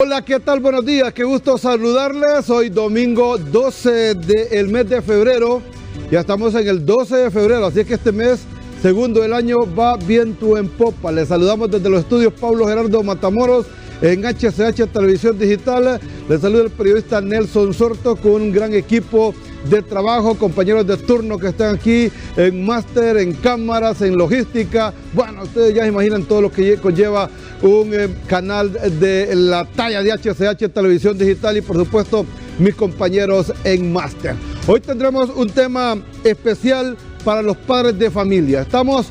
Hola, ¿qué tal? Buenos días, qué gusto saludarles. Hoy domingo 12 del mes de febrero. Ya estamos en el 12 de febrero, así que este mes, segundo del año, va viento en popa. Les saludamos desde los estudios Pablo Gerardo Matamoros en HCH Televisión Digital. Les saluda el periodista Nelson Sorto con un gran equipo de trabajo, compañeros de turno que están aquí en máster, en cámaras, en logística. Bueno, ustedes ya se imaginan todo lo que conlleva un canal de la talla de HCH Televisión Digital y por supuesto mis compañeros en máster. Hoy tendremos un tema especial para los padres de familia. Estamos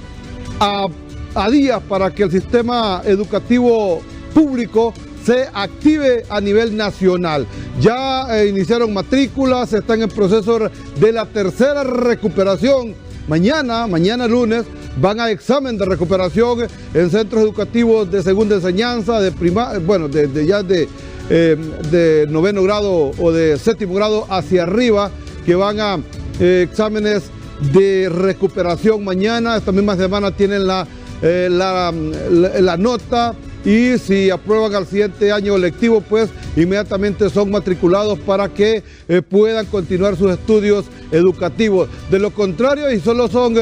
a días para que el sistema educativo público se active a nivel nacional. Ya iniciaron matrículas, están en proceso de la tercera recuperación. Mañana lunes, van a examen de recuperación en centros educativos de segunda enseñanza, de noveno grado o de séptimo grado hacia arriba, que van a exámenes de recuperación mañana. Esta misma semana tienen la nota. Y si aprueban al siguiente año lectivo, pues inmediatamente son matriculados para que puedan continuar sus estudios educativos. De lo contrario, y solo son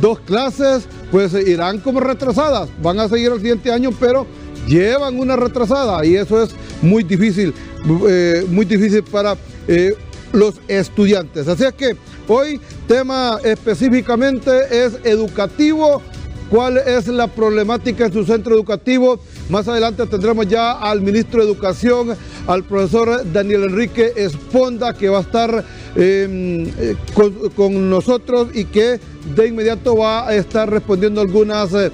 2 clases, pues irán como retrasadas. Van a seguir el siguiente año, pero llevan una retrasada y eso es muy difícil para los estudiantes. Así es que hoy tema específicamente es educativo. ¿Cuál es la problemática en su centro educativo? Más adelante tendremos ya al ministro de Educación, al profesor Daniel Enrique Esponda, que va a estar con nosotros y que de inmediato va a estar respondiendo algunas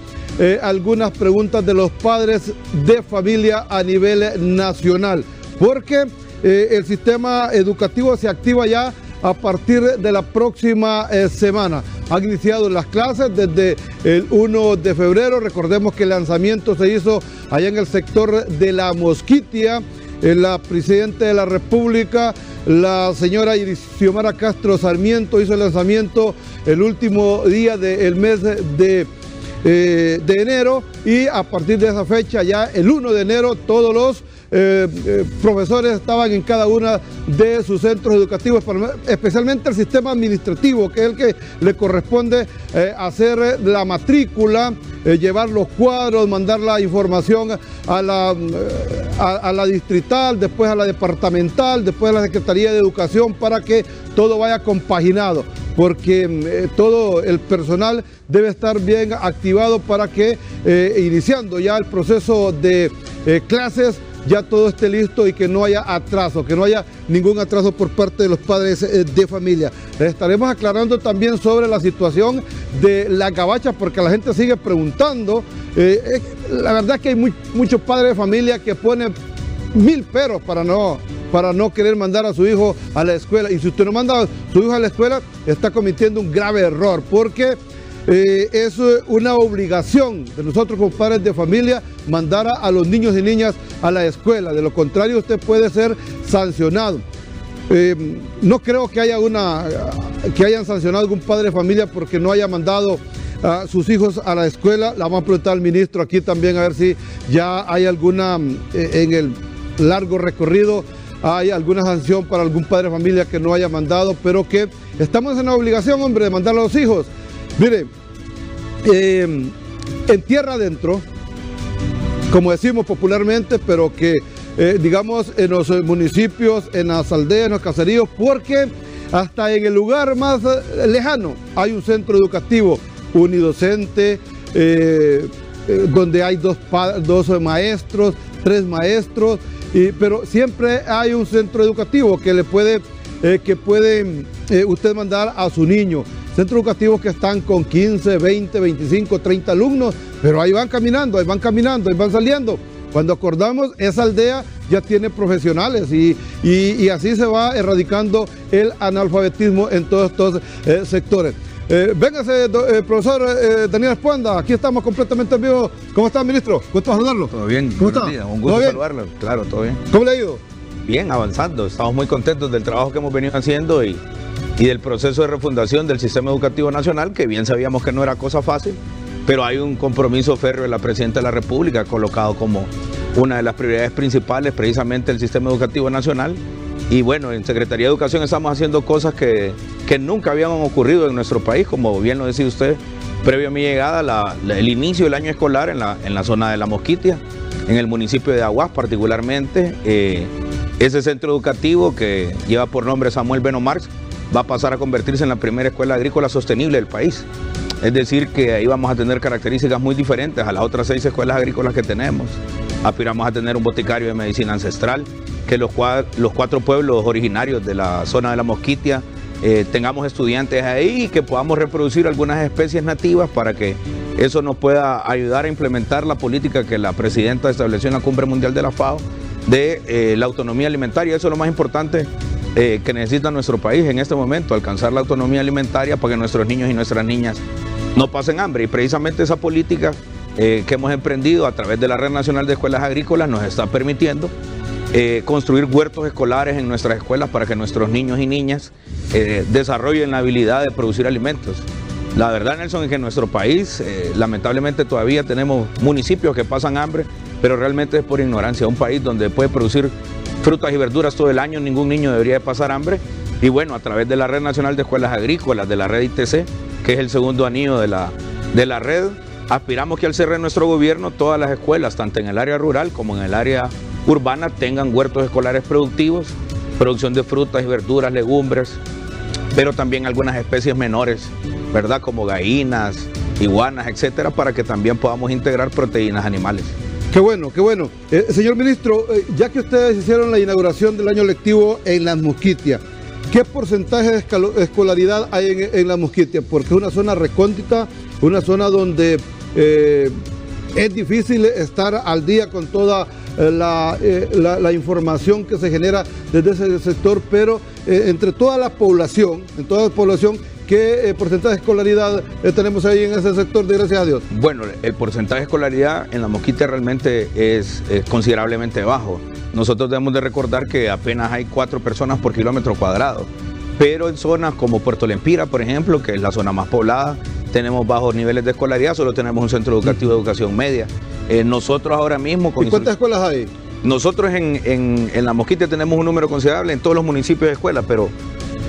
preguntas de los padres de familia a nivel nacional. Porque el sistema educativo se activa ya a partir de la próxima semana. Han iniciado las clases desde el 1 de febrero. Recordemos que el lanzamiento se hizo allá en el sector de La Mosquitia. La presidenta de la República, la señora Xiomara Castro Sarmiento, hizo el lanzamiento el último día del mes de enero, y a partir de esa fecha, ya el 1 de enero, todos los profesores estaban en cada una de sus centros educativos, especialmente el sistema administrativo, que es el que le corresponde hacer la matrícula, llevar los cuadros, mandar la información a la distrital, después a la departamental, después a la Secretaría de Educación, para que todo vaya compaginado, porque todo el personal debe estar bien activado para que iniciando ya el proceso de clases, ya todo esté listo y que no haya atraso, que no haya ningún atraso por parte de los padres de familia. Les estaremos aclarando también sobre la situación de la gabacha, porque la gente sigue preguntando. La verdad es que hay muchos padres de familia que ponen 1000 peros para no querer mandar a su hijo a la escuela. Y si usted no manda a su hijo a la escuela, está cometiendo un grave error, porque es una obligación de nosotros como padres de familia mandar a los niños y niñas a la escuela. De lo contrario, usted puede ser sancionado. No creo que hayan sancionado a algún padre de familia porque no haya mandado a sus hijos a la escuela. La vamos a preguntar al ministro aquí también, a ver si ya hay alguna, en el largo recorrido, hay alguna sanción para algún padre de familia que no haya mandado, pero que estamos en la obligación, hombre, de mandar a los hijos. Mire, en tierra adentro, como decimos popularmente, pero que digamos en los municipios, en las aldeas, en los caseríos, porque hasta en el lugar más lejano hay un centro educativo unidocente, donde hay dos maestros, 3 maestros, pero siempre hay un centro educativo que puede usted mandar a su niño. Centros educativos que están con 15, 20, 25, 30 alumnos, pero ahí van caminando, ahí van saliendo. Cuando acordamos, esa aldea ya tiene profesionales y así se va erradicando el analfabetismo en todos estos sectores. Véngase, profesor Daniel Esponda, aquí estamos completamente en vivo. ¿Cómo está, ministro? ¿Gusto saludarlo? Todo bien, ¿Cómo está? Un gusto saludarlo, claro, todo bien. ¿Cómo le ha ido? Bien, avanzando, estamos muy contentos del trabajo que hemos venido haciendo y del proceso de refundación del sistema educativo nacional, que bien sabíamos que no era cosa fácil, pero hay un compromiso férreo de la Presidenta de la República colocado como una de las prioridades principales, precisamente el sistema educativo nacional. Y bueno, en Secretaría de Educación estamos haciendo cosas que nunca habían ocurrido en nuestro país, como bien lo decía usted, previo a mi llegada, el inicio del año escolar en la zona de La Mosquitia, en el municipio de Aguas particularmente. Ese centro educativo, que lleva por nombre Samuel Beno Marx, va a pasar a convertirse en la primera escuela agrícola sostenible del país. Es decir, que ahí vamos a tener características muy diferentes a las otras 6 escuelas agrícolas que tenemos. Aspiramos a tener un boticario de medicina ancestral, que los 4 pueblos originarios de la zona de La Mosquitia tengamos estudiantes ahí y que podamos reproducir algunas especies nativas para que eso nos pueda ayudar a implementar la política que la presidenta estableció en la Cumbre Mundial de la FAO de la autonomía alimentaria. Eso es lo más importante que necesita nuestro país en este momento, alcanzar la autonomía alimentaria para que nuestros niños y nuestras niñas no pasen hambre. Y precisamente esa política que hemos emprendido a través de la Red Nacional de Escuelas Agrícolas nos está permitiendo construir huertos escolares en nuestras escuelas para que nuestros niños y niñas desarrollen la habilidad de producir alimentos. La verdad, Nelson, es que en nuestro país lamentablemente todavía tenemos municipios que pasan hambre, pero realmente es por ignorancia. Un país donde puede producir frutas y verduras todo el año, ningún niño debería de pasar hambre. Y bueno, a través de la Red Nacional de Escuelas Agrícolas, de la red ITC, que es el segundo anillo de la red, aspiramos que al cierre de nuestro gobierno todas las escuelas, tanto en el área rural como en el área urbana, tengan huertos escolares productivos, producción de frutas y verduras, legumbres, pero también algunas especies menores, ¿verdad? Como gallinas, iguanas, etcétera, para que también podamos integrar proteínas animales. Qué bueno, qué bueno. Señor ministro, ya que ustedes hicieron la inauguración del año lectivo en Las Mosquitias, ¿qué porcentaje de escolaridad hay en Las Mosquitias? Porque es una zona recóndita, una zona donde es difícil estar al día con toda la información que se genera desde ese sector, pero entre toda la población, ¿qué porcentaje de escolaridad tenemos ahí en ese sector, de gracias a Dios? Bueno, el porcentaje de escolaridad en La Mosquitia realmente es considerablemente bajo. Nosotros debemos de recordar que apenas hay 4 personas por kilómetro cuadrado, pero en zonas como Puerto Lempira, por ejemplo, que es la zona más poblada, tenemos bajos niveles de escolaridad, solo tenemos un centro educativo de educación media. Nosotros ahora mismo... ¿Y cuántas escuelas hay? Nosotros en La Mosquitia tenemos un número considerable en todos los municipios de escuelas, pero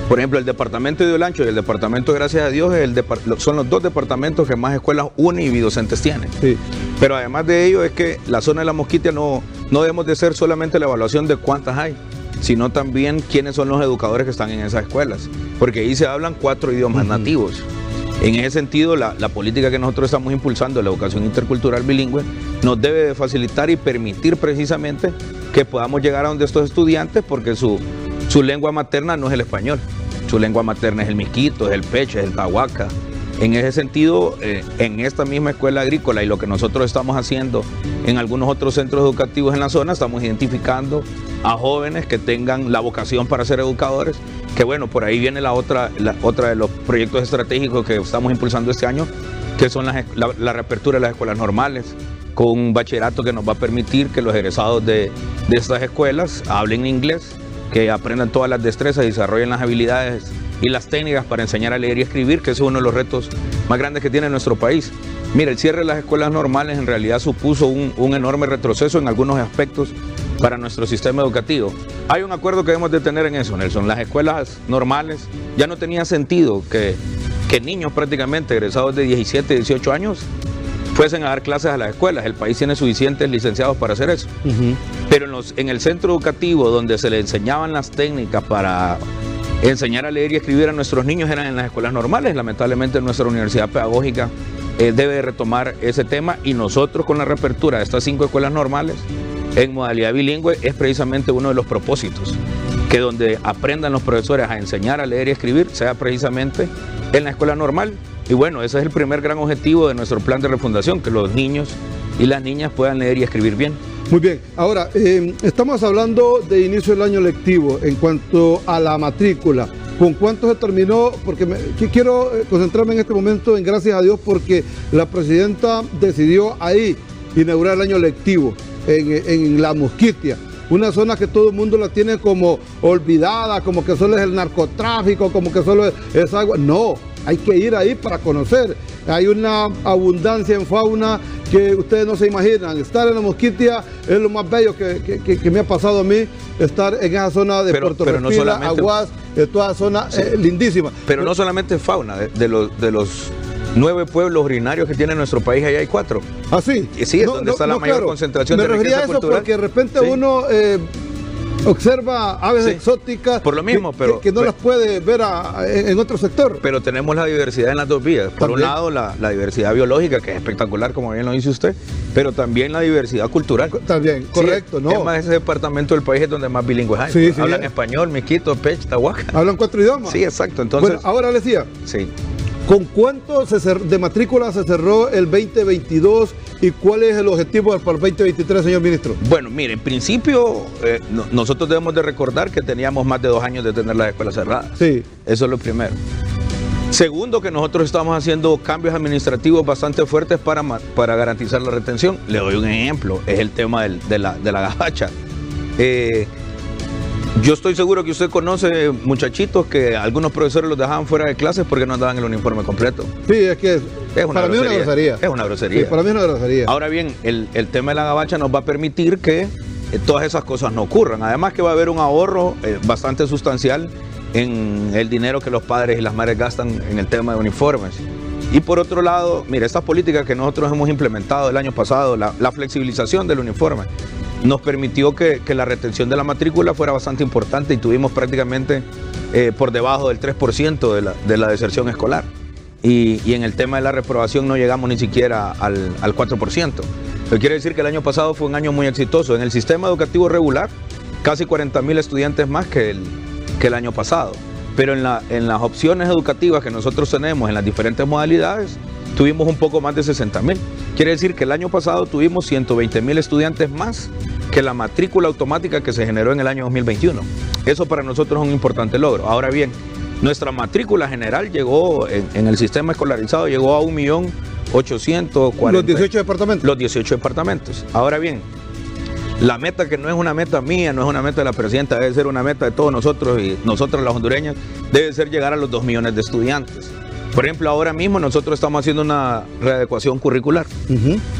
por ejemplo el departamento de Olancho y el departamento de Gracias a Dios son los 2 departamentos que más escuelas uni y bidocentes tienen. Sí. Pero además de ello es que la zona de La Mosquitia no debemos de ser solamente la evaluación de cuántas hay, sino también quiénes son los educadores que están en esas escuelas, porque ahí se hablan 4 idiomas nativos. En ese sentido, la política que nosotros estamos impulsando, la educación intercultural bilingüe, nos debe de facilitar y permitir precisamente que podamos llegar a donde estos estudiantes, porque su lengua materna no es el español, su lengua materna es el miquito, es el peche, es el tahuaca. En ese sentido, en esta misma escuela agrícola y lo que nosotros estamos haciendo en algunos otros centros educativos en la zona, estamos identificando a jóvenes que tengan la vocación para ser educadores, que bueno, por ahí viene la otra de los proyectos estratégicos que estamos impulsando este año, que son la reapertura de las escuelas normales, con un bachillerato que nos va a permitir que los egresados de estas escuelas hablen inglés, que aprendan todas las destrezas y desarrollen las habilidades y las técnicas para enseñar a leer y escribir, que es uno de los retos más grandes que tiene nuestro país. Mira, el cierre de las escuelas normales en realidad supuso un enorme retroceso en algunos aspectos para nuestro sistema educativo. Hay un acuerdo que debemos de tener en eso, Nelson. Las escuelas normales ya no tenía sentido que niños prácticamente egresados de 17, 18 años fuesen a dar clases a las escuelas. El país tiene suficientes licenciados para hacer eso. Pero en el centro educativo donde se le enseñaban las técnicas para enseñar a leer y escribir a nuestros niños eran en las escuelas normales. Lamentablemente nuestra universidad pedagógica debe retomar ese tema, y nosotros con la reapertura de estas 5 escuelas normales en modalidad bilingüe es precisamente uno de los propósitos, que donde aprendan los profesores a enseñar a leer y escribir sea precisamente en la escuela normal. Y bueno, ese es el primer gran objetivo de nuestro plan de refundación, que los niños y las niñas puedan leer y escribir bien. Muy bien, ahora estamos hablando de inicio del año lectivo. En cuanto a la matrícula, ¿con cuánto se terminó? Porque quiero concentrarme en este momento en gracias a Dios, porque la presidenta decidió ahí inaugurar el año lectivo en La Mosquitia. una zona que todo el mundo la tiene como olvidada, como que solo es el narcotráfico, como que solo es agua. No, hay que ir ahí para conocer. Hay una abundancia en fauna que ustedes no se imaginan. Estar en la Mosquitia es lo más bello que me ha pasado a mí, estar en esa zona de Puerto Respila, no Aguas, toda zona lindísima. Pero no solamente fauna, de los 9 pueblos originarios que tiene nuestro país, allá hay 4. ¿Ah, sí? Sí, es donde está la mayor concentración de riqueza cultural. Me refería a eso porque de repente uno observa aves exóticas por lo mismo, que no las puede ver en otro sector. Pero tenemos la diversidad en las dos vías. Por un lado, la diversidad biológica, que es espectacular, como bien lo dice usted, pero también la diversidad cultural. También, correcto, ¿no? Es más, ese departamento del país es donde más bilingües hay. Hablan español, miquito, pech, tahuaca. Hablan 4 idiomas. Sí, exacto. Entonces, bueno, ahora le decía. Sí. ¿Con cuánto de matrícula se cerró el 2022 y cuál es el objetivo para el 2023, señor ministro? Bueno, mire, en principio nosotros debemos de recordar que teníamos más de 2 años de tener las escuelas cerradas. Sí. Eso es lo primero. Segundo, que nosotros estamos haciendo cambios administrativos bastante fuertes para garantizar la retención. Le doy un ejemplo, es el tema de la gabacha. Yo estoy seguro que usted conoce muchachitos que algunos profesores los dejaban fuera de clases porque no andaban el uniforme completo. Sí, es que para mí es una grosería. Es una grosería. Sí, para mí es una grosería. Ahora bien, el tema de la gabacha nos va a permitir que todas esas cosas no ocurran. Además que va a haber un ahorro bastante sustancial en el dinero que los padres y las madres gastan en el tema de uniformes. Y por otro lado, mire, estas políticas que nosotros hemos implementado el año pasado, la flexibilización del uniforme, nos permitió que la retención de la matrícula fuera bastante importante y tuvimos prácticamente por debajo del 3% de la deserción escolar. Y en el tema de la reprobación no llegamos ni siquiera al 4%. Eso quiere decir que el año pasado fue un año muy exitoso. En el sistema educativo regular, casi 40.000 estudiantes más que el año pasado. Pero en las opciones educativas que nosotros tenemos en las diferentes modalidades, tuvimos un poco más de 60.000. Quiere decir que el año pasado tuvimos 120.000 estudiantes más que la matrícula automática que se generó en el año 2021. Eso para nosotros es un importante logro. Ahora bien, nuestra matrícula general llegó, en el sistema escolarizado, llegó a 1.840.000. ¿Los 18 departamentos? Los 18 departamentos. Ahora bien, la meta, que no es una meta mía, no es una meta de la presidenta, debe ser una meta de todos nosotros y nosotros las hondureñas, debe ser llegar a los 2 millones de estudiantes. Por ejemplo, ahora mismo nosotros estamos haciendo una readecuación curricular.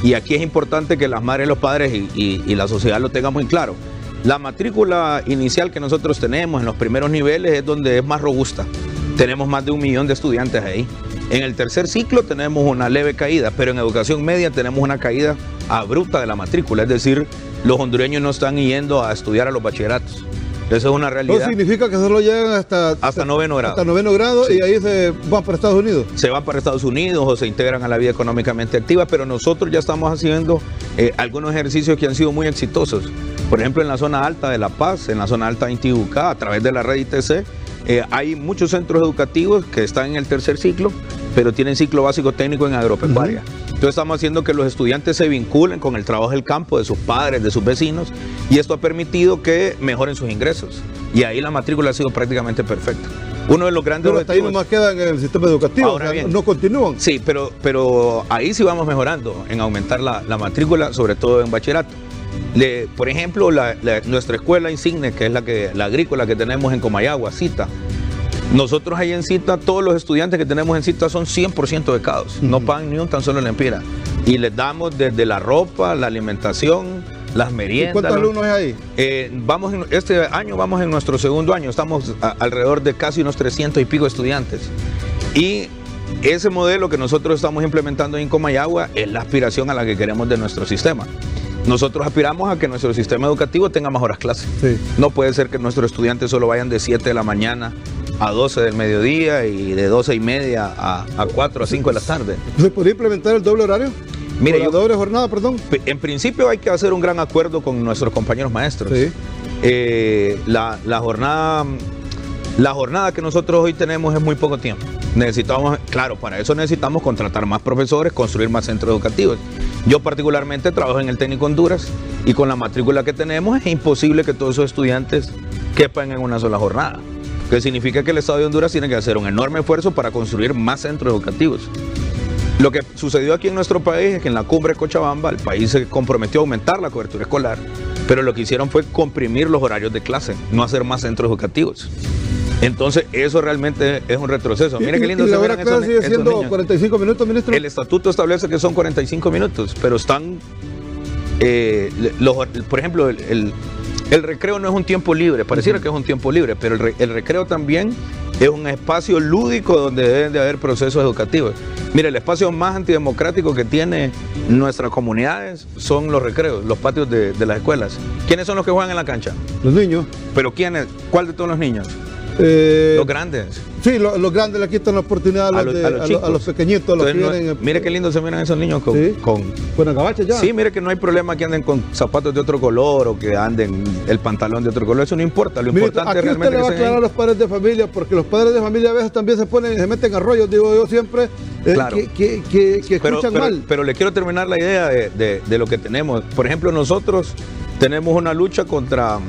Y aquí es importante que las madres, los padres y la sociedad lo tengan muy claro. La matrícula inicial que nosotros tenemos en los primeros niveles es donde es más robusta. Tenemos más de 1 millón de estudiantes ahí. En el tercer ciclo tenemos una leve caída, pero en educación media tenemos una caída abrupta de la matrícula. Es decir, los hondureños no están yendo a estudiar a los bachilleratos. Eso es una realidad. ¿Eso significa que solo llegan hasta 9º grado? Hasta 9º grado, sí. Y ahí se van para Estados Unidos. Se van para Estados Unidos o se integran a la vida económicamente activa, pero nosotros ya estamos haciendo algunos ejercicios que han sido muy exitosos. Por ejemplo, en la zona alta de La Paz, en la zona alta de Intibucá, a través de la red ITC, hay muchos centros educativos que están en el tercer ciclo, pero tienen ciclo básico técnico en agropecuaria. Entonces estamos haciendo que los estudiantes se vinculen con el trabajo del campo, de sus padres, de sus vecinos, y esto ha permitido que mejoren sus ingresos. Y ahí la matrícula ha sido prácticamente perfecta. Uno de los grandes objetivos... Pero hasta ahí nomás quedan en el sistema educativo, ahora, o sea, bien, no continúan. Sí, pero ahí sí vamos mejorando en aumentar la matrícula, sobre todo en bachillerato. Por ejemplo, nuestra escuela insigne, que es la agrícola que tenemos en Comayagua, CITA. Nosotros ahí en CITA, todos los estudiantes que tenemos en CITA son 100% becados, no pagan ni un tan solo lempira. Y les damos desde la ropa, la alimentación, las meriendas. ¿Y cuántos alumnos hay ahí? Este año vamos en nuestro segundo año, estamos alrededor de casi unos 300 y pico estudiantes. Y ese modelo que nosotros estamos implementando en Comayagua es la aspiración a la que queremos de nuestro sistema. Nosotros aspiramos a que nuestro sistema educativo tenga más horas clases. Sí. No puede ser que nuestros estudiantes solo vayan de 7 de la mañana a 12 del mediodía y de 12:30 a 4 a 5 de la tarde. ¿Se podría implementar el doble horario? Mire, la doble jornada, perdón. En principio hay que hacer un gran acuerdo con nuestros compañeros maestros. Sí. La jornada que nosotros hoy tenemos es muy poco tiempo. Necesitamos, claro, para eso necesitamos contratar más profesores, construir más centros educativos. Yo particularmente trabajo en el Técnico Honduras y con la matrícula que tenemos es imposible que todos esos estudiantes quepan en una sola jornada. Que significa que el Estado de Honduras tiene que hacer un enorme esfuerzo para construir más centros educativos. Lo que sucedió aquí en nuestro país es que en la cumbre de Cochabamba el país se comprometió a aumentar la cobertura escolar pero lo que hicieron fue comprimir los horarios de clase, no hacer más centros educativos. Entonces, eso realmente es un retroceso. Mire qué lindo se verán esos niños. ¿Sigue siendo 45 minutos, ministro? El estatuto establece que son 45 minutos, pero están, por ejemplo, el recreo no es un tiempo libre, pareciera que es un tiempo libre, pero el recreo también es un espacio lúdico donde deben de haber procesos educativos. Mire, el espacio más antidemocrático que tiene nuestras comunidades son los recreos, los patios de las escuelas. ¿Quiénes son los que juegan en la cancha? Los niños. ¿Pero quiénes? ¿Cuál de todos los niños? Los grandes. Sí, los grandes le quitan la oportunidad a los pequeñitos. Entonces, los que vienen, mire qué lindo se miran esos niños con agabaches ya. Sí, mire que no hay problema que anden con zapatos de otro color o que anden el pantalón de otro color. Eso no importa. Lo importante es realmente usted le va a aclarar a los padres de familia, porque los padres de familia a veces también se meten a rollos, digo yo siempre, claro, que escuchan mal. Pero le quiero terminar la idea de lo que tenemos. Por ejemplo, nosotros tenemos una lucha contra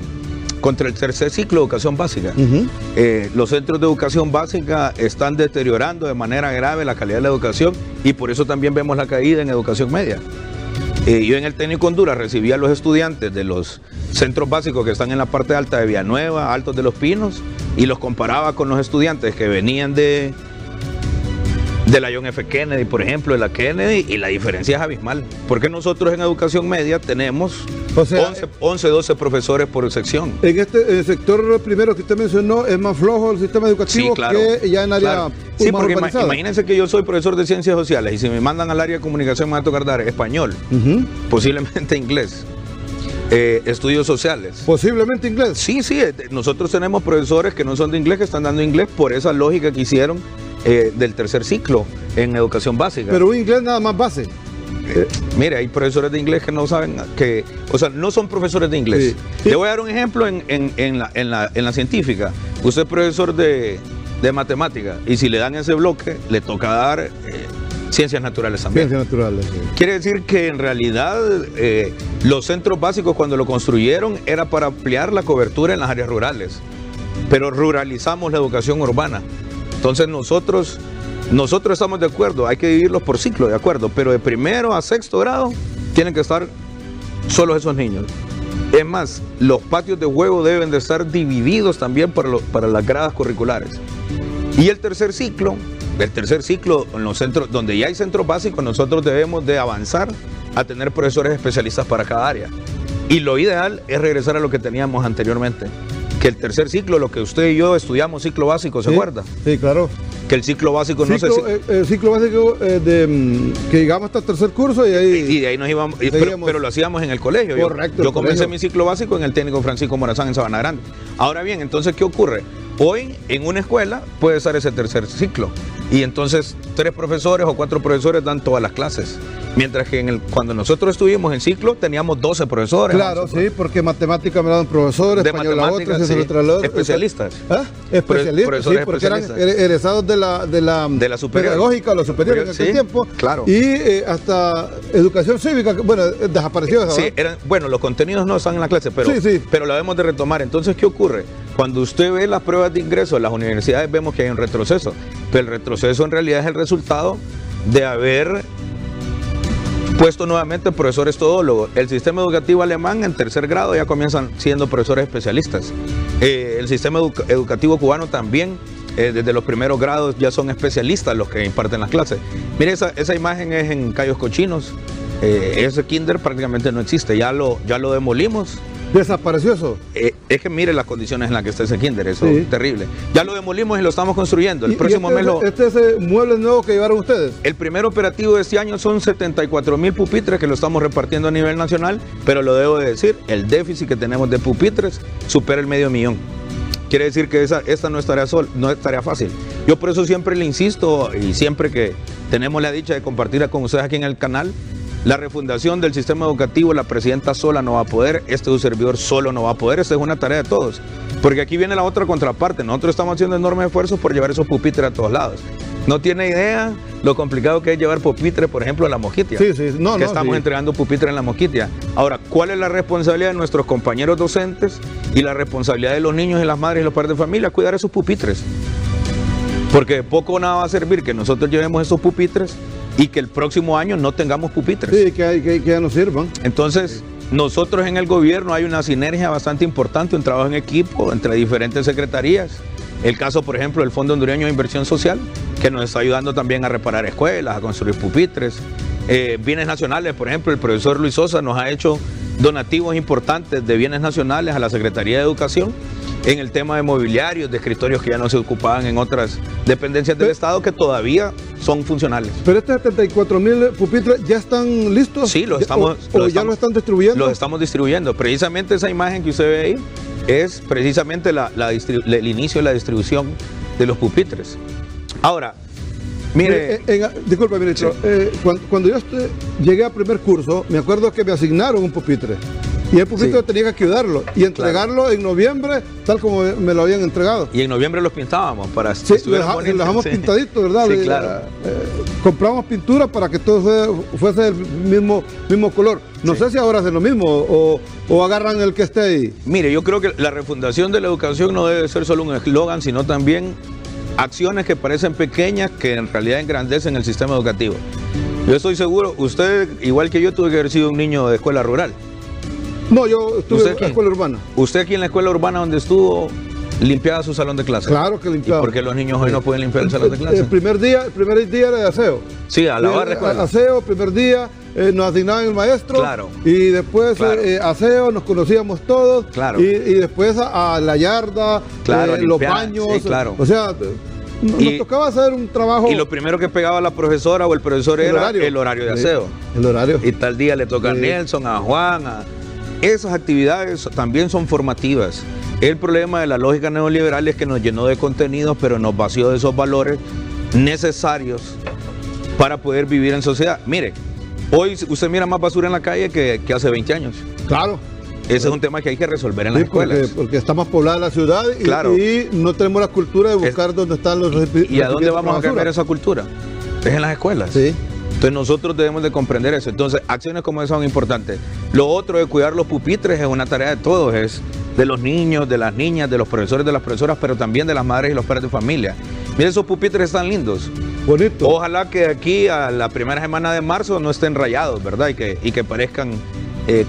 el tercer ciclo de educación básica. Los centros de educación básica están deteriorando de manera grave la calidad de la educación y por eso también vemos la caída en educación media. Yo en el técnico Honduras recibía a los estudiantes de los centros básicos que están en la parte alta de Villanueva, Altos de los Pinos, y los comparaba con los estudiantes que venían de la John F. Kennedy, por ejemplo, de la Kennedy, y la diferencia es abismal. Porque nosotros en educación media tenemos 11, 12 profesores por sección. En el sector primero que usted mencionó, es más flojo el sistema educativo, sí, claro, que ya en área sí, porque imagínense que yo soy profesor de ciencias sociales y si me mandan al área de comunicación me va a tocar dar español, posiblemente inglés. Estudios sociales. ¿Posiblemente inglés? Sí, nosotros tenemos profesores que no son de inglés, que están dando inglés por esa lógica que hicieron del tercer ciclo en educación básica. Pero un inglés nada más base. Mire, hay profesores de inglés que no saben o sea, no son profesores de inglés. Sí. Le voy a dar un ejemplo en la científica. Usted es profesor de matemática y si le dan ese bloque, le toca dar ciencias naturales también. Ciencias naturales, sí. Quiere decir que en realidad los centros básicos cuando lo construyeron era para ampliar la cobertura en las áreas rurales, pero ruralizamos la educación urbana. Entonces nosotros estamos de acuerdo, hay que dividirlos por ciclo, de acuerdo, pero de primero a sexto grado tienen que estar solos esos niños. Es más, los patios de juego deben de estar divididos también para las gradas curriculares. Y el tercer ciclo en los centros, donde ya hay centros básicos, nosotros debemos de avanzar a tener profesores especialistas para cada área. Y lo ideal es regresar a lo que teníamos anteriormente. Que el tercer ciclo, lo que usted y yo estudiamos ciclo básico, ¿se acuerda? Sí, claro. Que el ciclo básico no se... El ciclo básico que llegamos hasta el tercer curso y de ahí nos íbamos, pero lo hacíamos en el colegio. Correcto. Yo comencé mi ciclo básico en el técnico Francisco Morazán en Sabana Grande. Ahora bien, entonces, ¿qué ocurre? Hoy en una escuela puede estar ese tercer ciclo y entonces 3 profesores o 4 profesores dan todas las clases. Mientras que cuando nosotros estuvimos en ciclo teníamos 12 profesores. Claro, sí, porque matemática me daban profesores, español la otra, especialistas. Especialistas, sí, porque eran egresados de la superior. Pedagógica o la superior en aquel tiempo. Claro. Y hasta educación cívica, bueno, desapareció esa. Sí, los contenidos no están en la clase, pero lo debemos de retomar. Entonces, ¿qué ocurre? Cuando usted ve las pruebas de ingreso en las universidades vemos que hay un retroceso, pero el retroceso en realidad es el resultado de haber puesto nuevamente profesores todólogos. El sistema educativo alemán en tercer grado ya comienzan siendo profesores especialistas. El sistema educativo cubano también, desde los primeros grados ya son especialistas los que imparten las clases. Mire, esa imagen es en Cayos Cochinos. Ese kinder prácticamente no existe, ya lo demolimos. ¿Desapareció eso? Es que mire las condiciones en las que está ese kinder, eso es terrible. Ya lo demolimos y lo estamos construyendo. El próximo mes ¿Este es el mueble nuevo que llevaron ustedes? El primer operativo de este año son 74,000 pupitres que lo estamos repartiendo a nivel nacional, pero lo debo de decir, el déficit que tenemos de pupitres supera el 500,000. Quiere decir que esta no es tarea fácil. Yo por eso siempre le insisto y siempre que tenemos la dicha de compartir con ustedes aquí en el canal, la refundación del sistema educativo, la presidenta sola no va a poder, un servidor solo no va a poder, esta es una tarea de todos. Porque aquí viene la otra contraparte, nosotros estamos haciendo enormes esfuerzos por llevar esos pupitres a todos lados. No tiene idea lo complicado que es llevar pupitres, por ejemplo, a La Mosquitia. Estamos entregando pupitres en La Mosquitia. Ahora, ¿cuál es la responsabilidad de nuestros compañeros docentes y la responsabilidad de los niños y las madres y los padres de familia? Cuidar esos pupitres. Porque de poco o nada va a servir que nosotros llevemos esos pupitres y que el próximo año no tengamos pupitres. Sí, que ya no sirvan. Entonces, nosotros en el gobierno hay una sinergia bastante importante, un trabajo en equipo entre diferentes secretarías. El caso, por ejemplo, del Fondo Hondureño de Inversión Social, que nos está ayudando también a reparar escuelas, a construir pupitres. Bienes nacionales, por ejemplo, el profesor Luis Sosa nos ha hecho donativos importantes de bienes nacionales a la Secretaría de Educación en el tema de mobiliarios, de escritorios que ya no se ocupaban en otras dependencias del Estado que todavía son funcionales. Pero estos 74,000 pupitres ya están listos. Sí, lo están distribuyendo. Los estamos distribuyendo. Precisamente esa imagen que usted ve ahí es precisamente el inicio de la distribución de los pupitres. Ahora, mire... disculpe, ministro, sí. Cuando yo llegué a primer curso, me acuerdo que me asignaron un pupitre. Y el pupitre tenía que cuidarlo y entregarlo en noviembre, tal como me lo habían entregado. Y en noviembre los pintábamos para que estuvieran bonitos. Los dejamos pintaditos, ¿verdad? Sí, claro. Compramos pintura para que todo fuese del mismo color. No sé si ahora hacen lo mismo o agarran el que esté ahí. Mire, yo creo que la refundación de la educación no debe ser solo un eslogan, sino también acciones que parecen pequeñas que en realidad engrandecen el sistema educativo. Yo estoy seguro, usted, igual que yo, tuve que haber sido un niño de escuela rural. No, yo estuve en la escuela urbana. ¿Usted aquí en la escuela urbana donde estuvo limpiaba su salón de clase? Claro que limpiaba. ¿Y por qué los niños hoy no pueden limpiar el salón de clase? El primer día era de aseo. Sí, a lavar la escuela. Aseo, primer día, nos asignaban el maestro. Claro. Y después aseo, nos conocíamos todos. Claro. Y después a la yarda, claro, los baños. Sí, claro. O sea... Nos tocaba hacer un trabajo. Y lo primero que pegaba la profesora o el profesor era el horario de aseo. El horario. Y tal día le toca a Nelson, a Juan, Esas actividades también son formativas. El problema de la lógica neoliberal es que nos llenó de contenidos, pero nos vació de esos valores necesarios para poder vivir en sociedad. Mire, hoy usted mira más basura en la calle que hace 20 años. Claro. Ese es un tema que hay que resolver en las escuelas. Porque está más poblada la ciudad y no tenemos la cultura de buscar dónde están los recipientes. ¿Y a dónde vamos a cambiar esa cultura? Es en las escuelas. Sí. Entonces nosotros debemos de comprender eso. Entonces acciones como esas son importantes. Lo otro de cuidar los pupitres es una tarea de todos, es de los niños, de las niñas, de los profesores, de las profesoras, pero también de las madres y los padres de familia. Miren, esos pupitres están lindos. Bonito. Ojalá que aquí a la primera semana de marzo no estén rayados, ¿verdad? Y que parezcan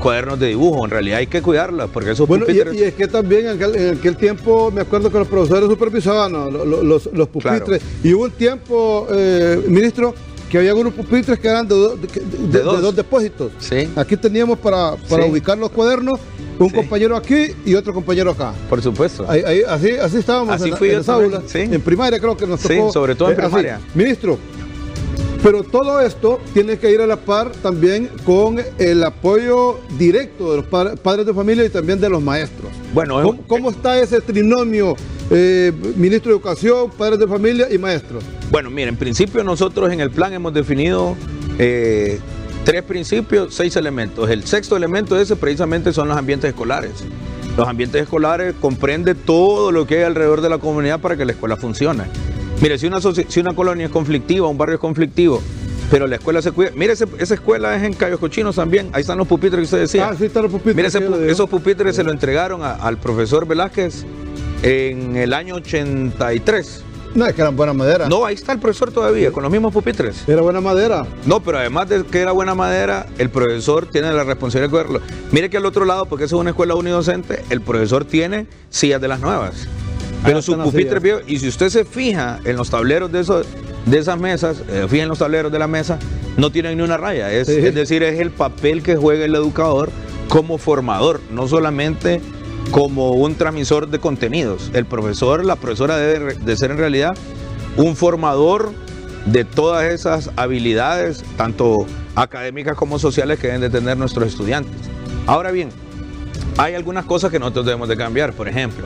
cuadernos de dibujo. En realidad hay que cuidarlas porque esos pupitres... Y es que también en aquel tiempo me acuerdo que los profesores supervisaban los pupitres. Claro. Y hubo un tiempo, ministro, que había unos pupitres que eran de dos depósitos. Sí. Aquí teníamos para ubicar los cuadernos, un compañero aquí y otro compañero acá. Por supuesto. Así estábamos en las aulas. Sí. En primaria creo que nos tocó. Sí, sobre todo en primaria. Así. Ministro, pero todo esto tiene que ir a la par también con el apoyo directo de los padres de familia y también de los maestros. Bueno, ¿Cómo está ese trinomio, ministro de Educación, padres de familia y maestros? Bueno, miren, en principio nosotros en el plan hemos definido 3 principios, 6 elementos. El sexto elemento ese precisamente son los ambientes escolares. Los ambientes escolares comprenden todo lo que hay alrededor de la comunidad para que la escuela funcione. Mire, si una colonia es conflictiva, un barrio es conflictivo, pero la escuela se cuida. Mire, esa escuela es en Cayos Cochinos también. Ahí están los pupitres que usted decía. Sí están los pupitres. Mire, esos pupitres se lo entregaron al profesor Velázquez en el año 83. No, es que eran buena madera. No, ahí está el profesor todavía, con los mismos pupitres. Era buena madera. No, pero además de que era buena madera, el profesor tiene la responsabilidad de cuidarlo. Mire que al otro lado, porque eso es una escuela unidocente, el profesor tiene sillas de las nuevas. Pero sus pupitres viejos, y si usted se fija en los tableros de esas mesas, fija en los tableros de la mesa, no tienen ni una raya. Es decir, es el papel que juega el educador como formador, no solamente como un transmisor de contenidos. El profesor, la profesora debe de ser en realidad un formador de todas esas habilidades, tanto académicas como sociales, que deben de tener nuestros estudiantes. Ahora bien, hay algunas cosas que nosotros debemos de cambiar. Por ejemplo,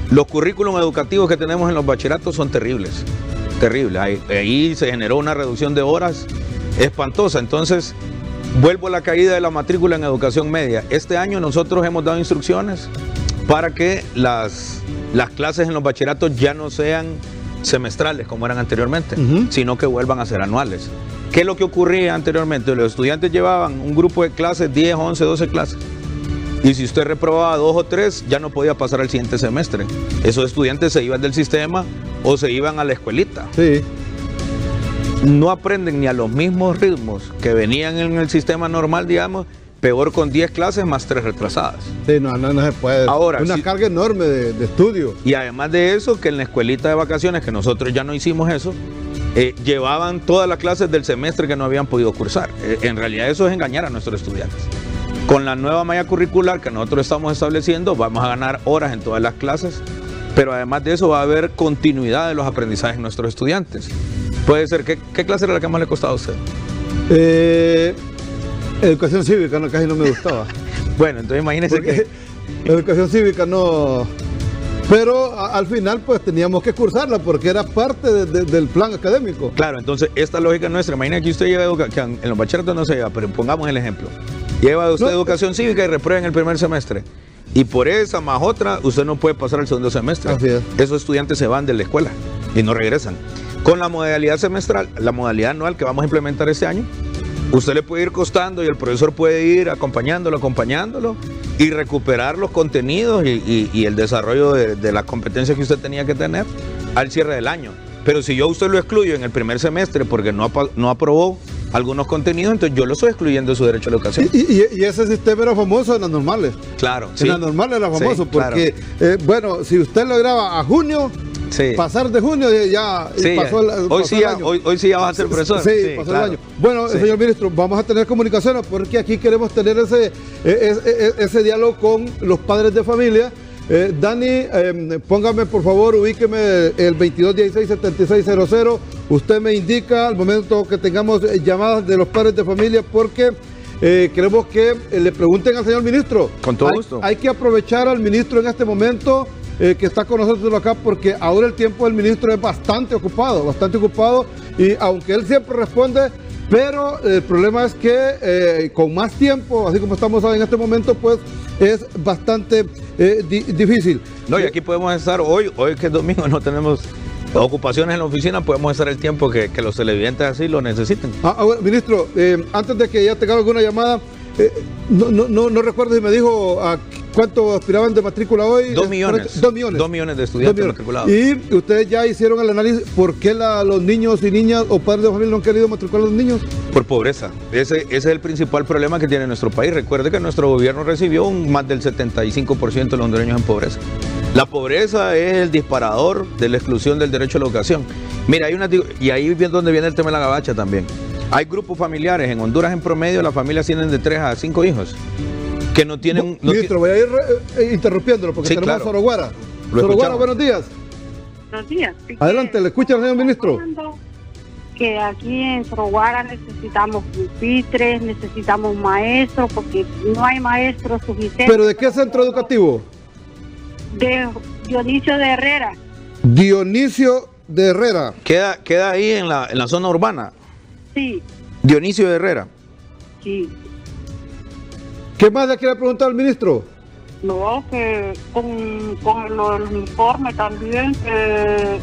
los currículums educativos que tenemos en los bachilleratos son terribles. Ahí se generó una reducción de horas espantosa. Entonces, vuelvo a la caída de la matrícula en educación media. Este año nosotros hemos dado instrucciones para que las clases en los bachilleratos ya no sean semestrales como eran anteriormente, sino que vuelvan a ser anuales. ¿Qué es lo que ocurría anteriormente? Los estudiantes llevaban un grupo de clases, 10, 11, 12 clases. Y si usted reprobaba 2 o 3, ya no podía pasar al siguiente semestre. Esos estudiantes se iban del sistema o se iban a la escuelita. Sí. No aprenden ni a los mismos ritmos que venían en el sistema normal, digamos, peor con 10 clases más 3 retrasadas. Sí, no se puede. Ahora, una carga enorme de estudio. Y además de eso, que en la escuelita de vacaciones, que nosotros ya no hicimos eso, llevaban todas las clases del semestre que no habían podido cursar. En realidad eso es engañar a nuestros estudiantes. Con la nueva malla curricular que nosotros estamos estableciendo, vamos a ganar horas en todas las clases, pero además de eso va a haber continuidad de los aprendizajes de nuestros estudiantes. Puede ser, ¿qué clase era la que más le costaba a usted? Educación cívica, no, casi no me gustaba. Bueno, entonces imagínese que... Educación cívica no... Pero al final pues teníamos que cursarla porque era parte del plan académico. Claro, entonces esta lógica nuestra, imagina que usted lleva educación, en los bachilleratos no se lleva, pero pongamos el ejemplo. Lleva usted educación cívica y reprueba en el primer semestre. Y por esa más otra, usted no puede pasar al segundo semestre. Así es. Esos estudiantes se van de la escuela y no regresan. Con la modalidad semestral, la modalidad anual que vamos a implementar este año, usted le puede ir costando y el profesor puede ir acompañándolo y recuperar los contenidos y el desarrollo de las competencias que usted tenía que tener al cierre del año. Pero si yo a usted lo excluyo en el primer semestre porque no aprobó algunos contenidos, entonces yo lo estoy excluyendo de su derecho a la educación. Y ese sistema era famoso en las normales. Claro, sí. En las normales era famoso, sí, porque, claro. Bueno, si usted lograba a junio, sí, pasar de junio ya sí, pasó el año. Hoy sí ya vas a ser profesor. Sí, pasó claro. El año. Bueno, sí, señor ministro, vamos a tener comunicaciones porque aquí queremos tener ese diálogo con los padres de familia. Dani, póngame por favor, ubíqueme el 2216-7600. Usted me indica al momento que tengamos llamadas de los padres de familia porque queremos que le pregunten al señor ministro. Con todo gusto. Hay que aprovechar al ministro en este momento que está con nosotros acá porque ahora el tiempo del ministro es bastante ocupado y aunque él siempre responde, pero el problema es que con más tiempo, así como estamos en este momento, pues es bastante difícil. No, y aquí podemos estar hoy que es domingo, no tenemos ocupaciones en la oficina, podemos estar el tiempo que los televidentes así lo necesiten. Bueno, ministro, antes de que ya tenga alguna llamada, no recuerdo si me dijo a cuánto aspiraban de matrícula hoy. 2 millones. 2 millones. 2 millones de estudiantes matriculados. Y ustedes ya hicieron el análisis por qué los niños y niñas o padres de familia no han querido matricular a los niños. Por pobreza. Ese es el principal problema que tiene nuestro país. Recuerde que nuestro gobierno recibió más del 75% de los hondureños en pobreza. La pobreza es el disparador de la exclusión del derecho a la educación. Mira, y ahí es donde viene el tema de la gabacha también. Hay grupos familiares, en Honduras en promedio las familias tienen de 3 a 5 hijos que no tienen... Ministro, voy a ir interrumpiéndolo porque sí, tenemos a Soroguara. Soroguara, buenos días. Buenos días. Adelante, le escucha el señor ministro. Que aquí en Soroguara necesitamos pupitres, necesitamos maestros porque no hay maestros suficientes. ¿Pero de qué centro educativo? De Dionisio de Herrera. Dionisio de Herrera. Queda ahí en la zona urbana. Sí. Dionisio de Herrera. Sí. ¿Qué más le quiere preguntar al ministro? No, que con el uniforme también, que...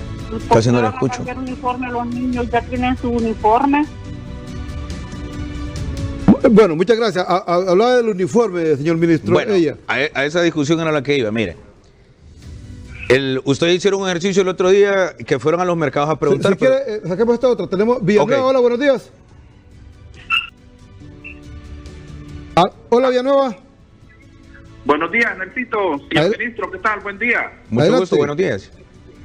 Casi no le escucho. Uniforme, los niños ya tienen su uniforme. Bueno, muchas gracias. Hablaba del uniforme, señor ministro. Bueno, a esa discusión era la que iba, mire. Ustedes hicieron un ejercicio el otro día que fueron a los mercados a preguntar. Si quiere, saquemos esta otra. Tenemos Villanueva. Okay. Hola, buenos días. Hola, Villanueva. Buenos días, Nelsito. Señor ministro, ¿qué tal? Buen día. Mucho gusto, buenos días.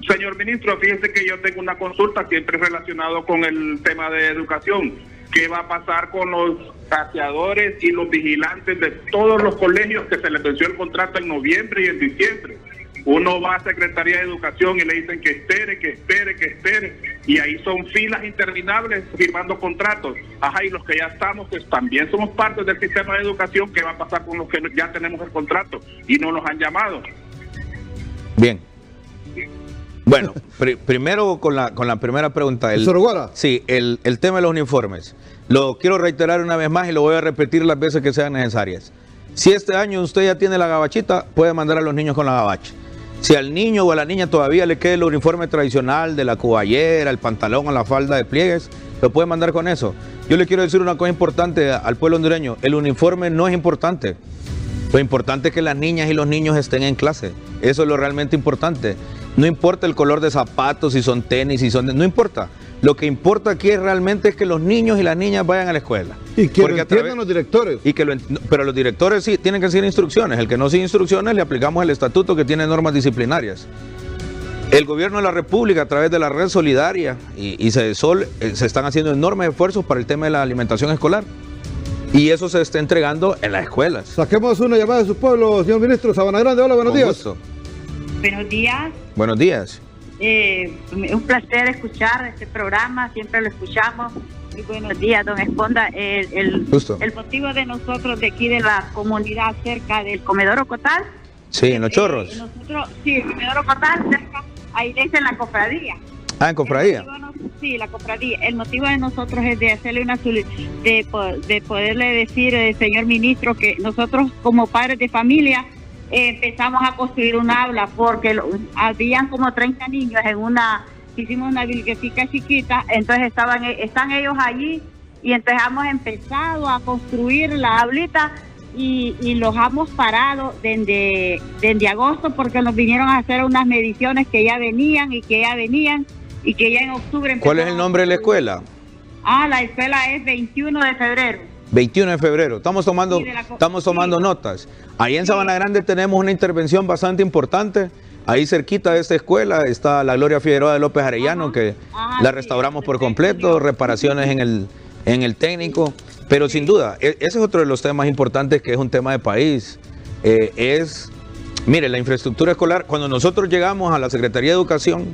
Señor ministro, fíjese que yo tengo una consulta siempre relacionado con el tema de educación. ¿Qué va a pasar con los caseadores y los vigilantes de todos los colegios que se les venció el contrato en noviembre y en diciembre? Uno va a Secretaría de Educación y le dicen que espere, y ahí son filas interminables firmando contratos. Ajá, y los que ya estamos, pues también somos parte del sistema de educación. ¿Qué va a pasar con los que ya tenemos el contrato y no nos han llamado? Bien. Bueno, primero con la primera pregunta. Sí, el tema de los uniformes. Lo quiero reiterar una vez más y lo voy a repetir las veces que sean necesarias. Si este año usted ya tiene la gabachita, puede mandar a los niños con la gabacha. Si al niño o a la niña todavía le queda el uniforme tradicional de la cuballera, el pantalón o la falda de pliegues, lo puede mandar con eso. Yo le quiero decir una cosa importante al pueblo hondureño. El uniforme no es importante. Lo importante es que las niñas y los niños estén en clase. Eso es lo realmente importante. No importa el color de zapatos, si son tenis, no importa. Lo que importa aquí realmente es que los niños y las niñas vayan a la escuela. Y que lo entiendan los directores. Pero los directores sí tienen que seguir instrucciones. El que no sigue instrucciones le aplicamos el estatuto que tiene normas disciplinarias. El gobierno de la República, a través de la Red Solidaria y CEDESOL, se están haciendo enormes esfuerzos para el tema de la alimentación escolar. Y eso se está entregando en las escuelas. Saquemos una llamada de su pueblo, señor ministro. Sabana Grande, hola, buenos días. Gusto. Buenos días. Buenos días. Un placer escuchar este programa, siempre lo escuchamos. Muy buenos días, don Esponda. El motivo de nosotros de aquí de la comunidad cerca del Comedor Ocotal. Sí, en Los Chorros. Sí, el Comedor Ocotal, cerca, ahí dice la cofradía. Ah, en cofradía. Sí, la cofradía. El motivo de nosotros es de hacerle una de poderle decir, señor ministro, que nosotros como padres de familia empezamos a construir un aula porque habían como 30 niños hicimos una biblioteca chiquita, entonces están ellos allí y entonces hemos empezado a construir la aulita y los hemos parado desde agosto porque nos vinieron a hacer unas mediciones que ya venían y que ya en octubre. ¿Cuál es el nombre de la escuela? La escuela es 21 de febrero. 21 de febrero. Estamos tomando notas. Ahí en Sabana Grande tenemos una intervención bastante importante. Ahí cerquita de esta escuela está la Gloria Figueroa de López Arellano, que la restauramos por completo, reparaciones en el técnico. Pero sin duda, ese es otro de los temas importantes, que es un tema de país. Mire, la infraestructura escolar, cuando nosotros llegamos a la Secretaría de Educación,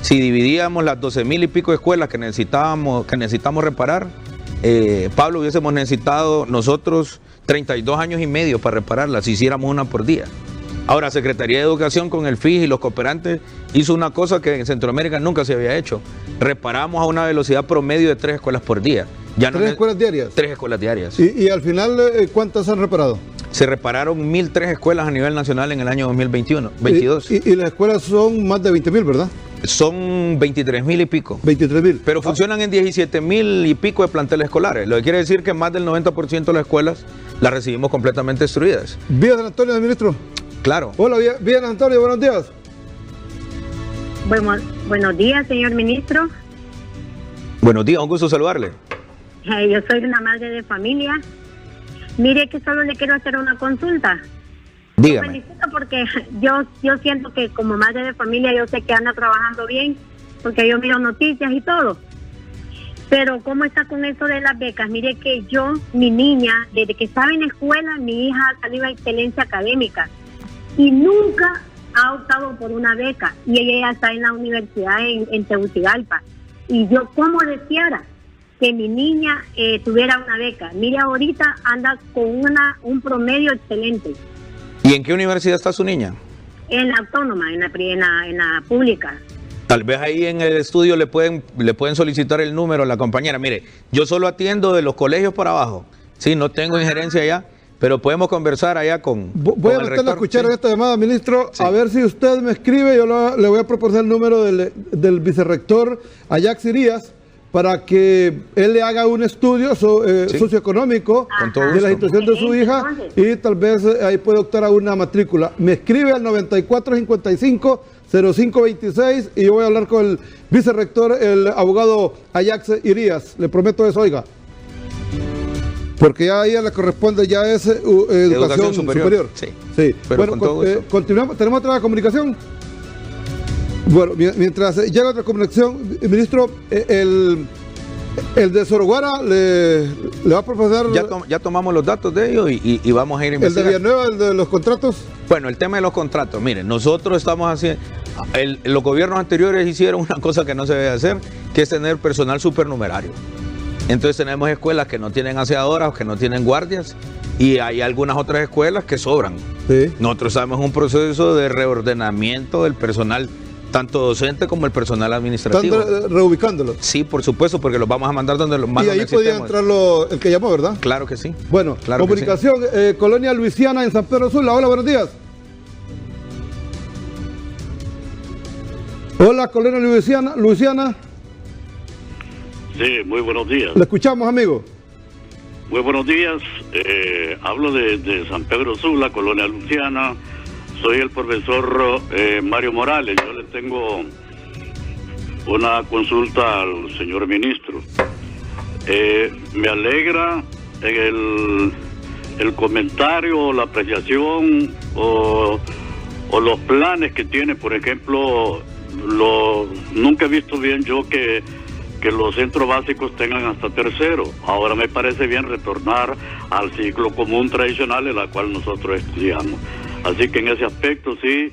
si dividíamos las 12,000 y pico escuelas que necesitamos reparar, Pablo, hubiésemos necesitado nosotros 32 años y medio para repararlas si hiciéramos una por día. Ahora, Secretaría de Educación con el FIJ y los cooperantes hizo una cosa que en Centroamérica nunca se había hecho. Reparamos a una velocidad promedio de 3 escuelas por día. ¿3 escuelas diarias? 3 escuelas diarias. ¿Y al final cuántas han reparado? Se repararon 1.003 escuelas a nivel nacional en el año 2022. Y las escuelas son más de 20,000, ¿verdad? Son 23,000 y pico. 23,000. Pero funcionan en 17,000 y pico de planteles escolares. Lo que quiere decir que más del 90% de las escuelas las recibimos completamente destruidas. Vía San Antonio, ministro. Claro. Hola, Vía San Antonio, buenos días. Buenos días, señor ministro. Buenos días, un gusto saludarle. Yo soy una madre de familia. Mire que solo le quiero hacer una consulta. Dígame. Lo felicito porque yo siento que como madre de familia yo sé que anda trabajando bien, porque yo miro noticias y todo. Pero ¿cómo está con eso de las becas? Mire que mi niña, desde que estaba en la escuela, mi hija ha salido a excelencia académica y nunca ha optado por una beca. Y ella ya está en la universidad en Tegucigalpa. Y yo como deseara que mi niña tuviera una beca. Mire, ahorita anda con un promedio excelente. ¿Y en qué universidad está su niña? En la autónoma, en la pública. Tal vez ahí en el estudio le pueden solicitar el número a la compañera. Mire, yo solo atiendo de los colegios para abajo. Sí, no tengo injerencia allá, pero podemos conversar allá con Voy a meterle a escuchar en esta llamada, ministro, sí. A ver si usted me escribe. Yo le voy a proporcionar el número del vicerrector Ajax Irías, para que él le haga un estudio socioeconómico de la situación de su hija y tal vez ahí puede optar a una matrícula. Me escribe al 9455-0526 y yo voy a hablar con el vicerrector, el abogado Ajax Irías. Le prometo eso, oiga. Porque ya a ella le corresponde, ya es educación superior. Sí. Bueno, continuamos. ¿Tenemos otra comunicación? Bueno, mientras llega otra comunicación, ministro, el de Soroguara le va a proporcionar... Ya tomamos los datos de ellos y vamos a ir a investigar. ¿El de Villanueva, el de los contratos? Bueno, el tema de los contratos, miren, nosotros estamos haciendo... los gobiernos anteriores hicieron una cosa que no se debe hacer, que es tener personal supernumerario. Entonces tenemos escuelas que no tienen aseadoras o que no tienen guardias y hay algunas otras escuelas que sobran. Sí. Nosotros estamos en un proceso de reordenamiento del personal, tanto docente como el personal administrativo. ¿Están reubicándolos? Sí, por supuesto, porque los vamos a mandar donde los más necesitemos. Y ahí podía entrar el que llamó, ¿verdad? Claro que sí. Bueno, claro, comunicación, sí. Colonia Luisiana en San Pedro Sula. Hola, buenos días. Hola, Colonia Luisiana. Sí, muy buenos días. Le escuchamos, amigo. Muy buenos días. Hablo de San Pedro Sula, Colonia Luisiana. Soy el profesor Mario Morales. Yo le tengo una consulta al señor ministro. Me alegra el comentario, la apreciación o los planes que tiene. Por ejemplo, nunca he visto bien yo que los centros básicos tengan hasta tercero. Ahora me parece bien retornar al ciclo común tradicional en la cual nosotros estudiamos. Así que en ese aspecto sí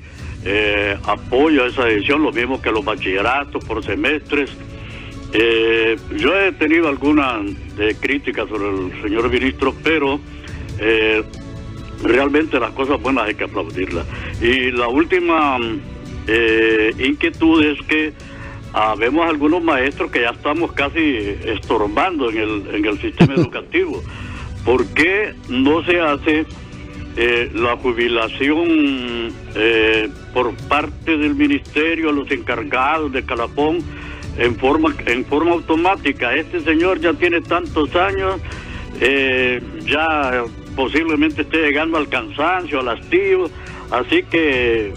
apoyo esa decisión, lo mismo que los bachilleratos por semestres. Yo he tenido algunas críticas sobre el señor ministro, pero realmente las cosas buenas hay que aplaudirlas. Y la última inquietud es que vemos algunos maestros que ya estamos casi estorbando en el sistema educativo. ¿Por qué no se hace la jubilación por parte del ministerio a los encargados de Calafón en forma automática? Este señor ya tiene tantos años, ya posiblemente esté llegando al cansancio, al hastío, así que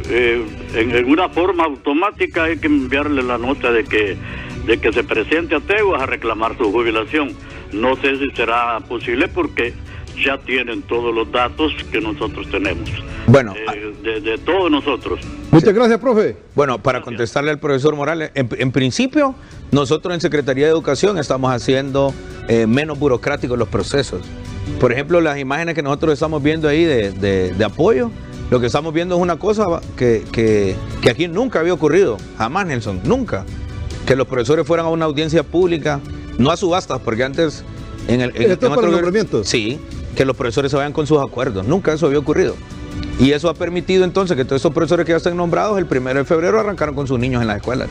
en una forma automática hay que enviarle la nota de que se presente a Teguas a reclamar su jubilación. No sé si será posible porque ya tienen todos los datos que nosotros tenemos. Bueno, de todos nosotros. Muchas gracias, profe. Bueno, para contestarle al profesor Morales, en principio, nosotros en Secretaría de Educación estamos haciendo menos burocráticos los procesos. Por ejemplo, las imágenes que nosotros estamos viendo ahí de apoyo, lo que estamos viendo es una cosa que aquí nunca había ocurrido, jamás, Nelson, nunca. Que los profesores fueran a una audiencia pública, no a subastas, porque antes ¿Esto es para los nombramientos? Sí, que los profesores se vayan con sus acuerdos, nunca eso había ocurrido. Y eso ha permitido entonces que todos estos profesores que ya están nombrados el 1 de febrero arrancaron con sus niños en las escuelas.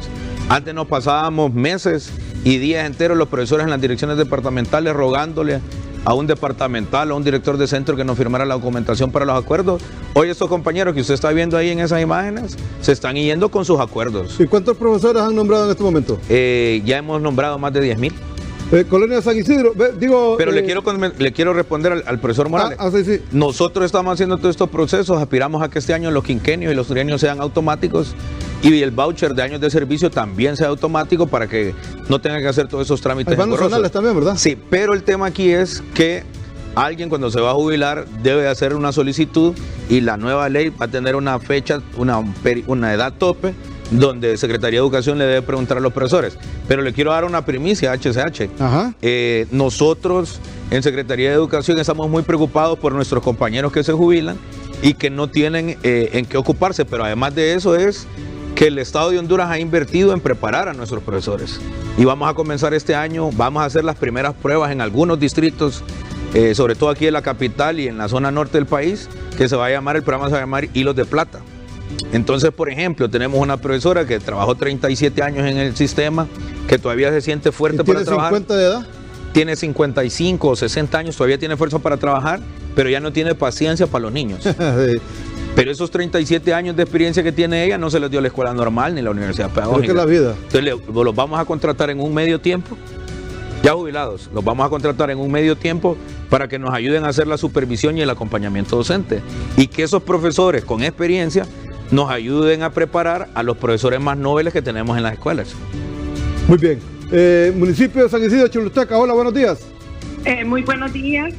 Antes nos pasábamos meses y días enteros los profesores en las direcciones departamentales rogándole a un departamental o a un director de centro que nos firmara la documentación para los acuerdos. Hoy estos compañeros que usted está viendo ahí en esas imágenes se están yendo con sus acuerdos. ¿Y cuántos profesores han nombrado en este momento? Ya hemos nombrado más de 10,000. Colonia San Isidro, pero le quiero responder al profesor Morales. Sí. Nosotros estamos haciendo todos estos procesos, aspiramos a que este año los quinquenios y los trienios sean automáticos y el voucher de años de servicio también sea automático para que no tengan que hacer todos esos trámites. Hay nacionales también, ¿verdad? Sí, pero el tema aquí es que alguien cuando se va a jubilar debe hacer una solicitud y la nueva ley va a tener una fecha, una edad tope, donde Secretaría de Educación le debe preguntar a los profesores. Pero le quiero dar una primicia a HCH. Ajá. Nosotros en Secretaría de Educación estamos muy preocupados por nuestros compañeros que se jubilan y que no tienen en qué ocuparse, pero además de eso es que el Estado de Honduras ha invertido en preparar a nuestros profesores. Y vamos a comenzar este año, vamos a hacer las primeras pruebas en algunos distritos, sobre todo aquí en la capital y en la zona norte del país, que el programa se va a llamar Hilos de Plata. Entonces, por ejemplo, tenemos una profesora que trabajó 37 años en el sistema, que todavía se siente fuerte para trabajar. ¿Tiene 50 de edad? Tiene 55 o 60 años, todavía tiene fuerza para trabajar, pero ya no tiene paciencia para los niños. Sí. Pero esos 37 años de experiencia que tiene ella no se los dio la escuela normal ni la universidad pedagógica. ¿Qué es la vida? Entonces los vamos a contratar en un medio tiempo, ya jubilados, los vamos a contratar en un medio tiempo para que nos ayuden a hacer la supervisión y el acompañamiento docente. Y que esos profesores con experiencia nos ayuden a preparar a los profesores más nobles que tenemos en las escuelas. Muy bien. Municipio de San Isidro, Choluteca, hola, buenos días. Muy buenos días,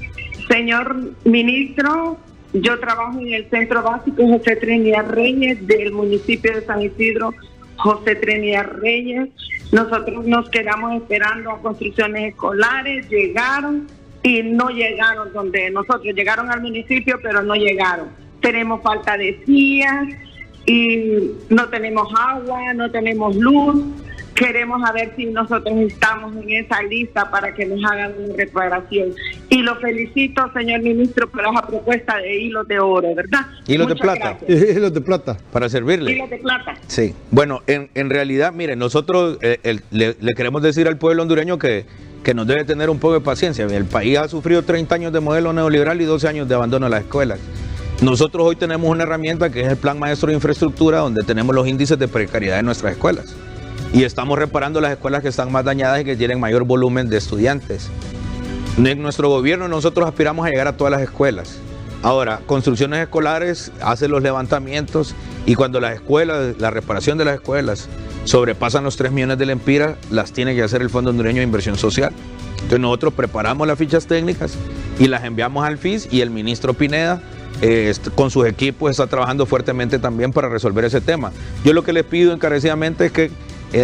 señor ministro. Yo trabajo en el Centro Básico José Trinidad Reyes del municipio de San Isidro, José Trinidad Reyes. Nosotros nos quedamos esperando a construcciones escolares, llegaron y no llegaron donde nosotros, llegaron al municipio pero no llegaron. Tenemos falta de sillas y no tenemos agua, no tenemos luz. Queremos saber si nosotros estamos en esa lista para que nos hagan una reparación. Y lo felicito, señor ministro, por esa propuesta de hilos de oro, ¿verdad? Hilos de plata. Hilos de plata. Para servirle. Hilos de plata. Sí. Bueno, en realidad, miren, nosotros le queremos decir al pueblo hondureño que nos debe tener un poco de paciencia. El país ha sufrido 30 años de modelo neoliberal y 12 años de abandono de las escuelas. Nosotros hoy tenemos una herramienta que es el Plan Maestro de Infraestructura, donde tenemos los índices de precariedad de nuestras escuelas. Y estamos reparando las escuelas que están más dañadas y que tienen mayor volumen de estudiantes. En nuestro gobierno nosotros aspiramos a llegar a todas las escuelas. Ahora, Construcciones Escolares hace los levantamientos y cuando las escuelas, la reparación de las escuelas sobrepasan los 3 millones de lempiras, las tiene que hacer el Fondo Hondureño de Inversión Social. Entonces nosotros preparamos las fichas técnicas y las enviamos al FIS y el ministro Pineda con sus equipos está trabajando fuertemente también para resolver ese tema. Yo lo que les pido encarecidamente es que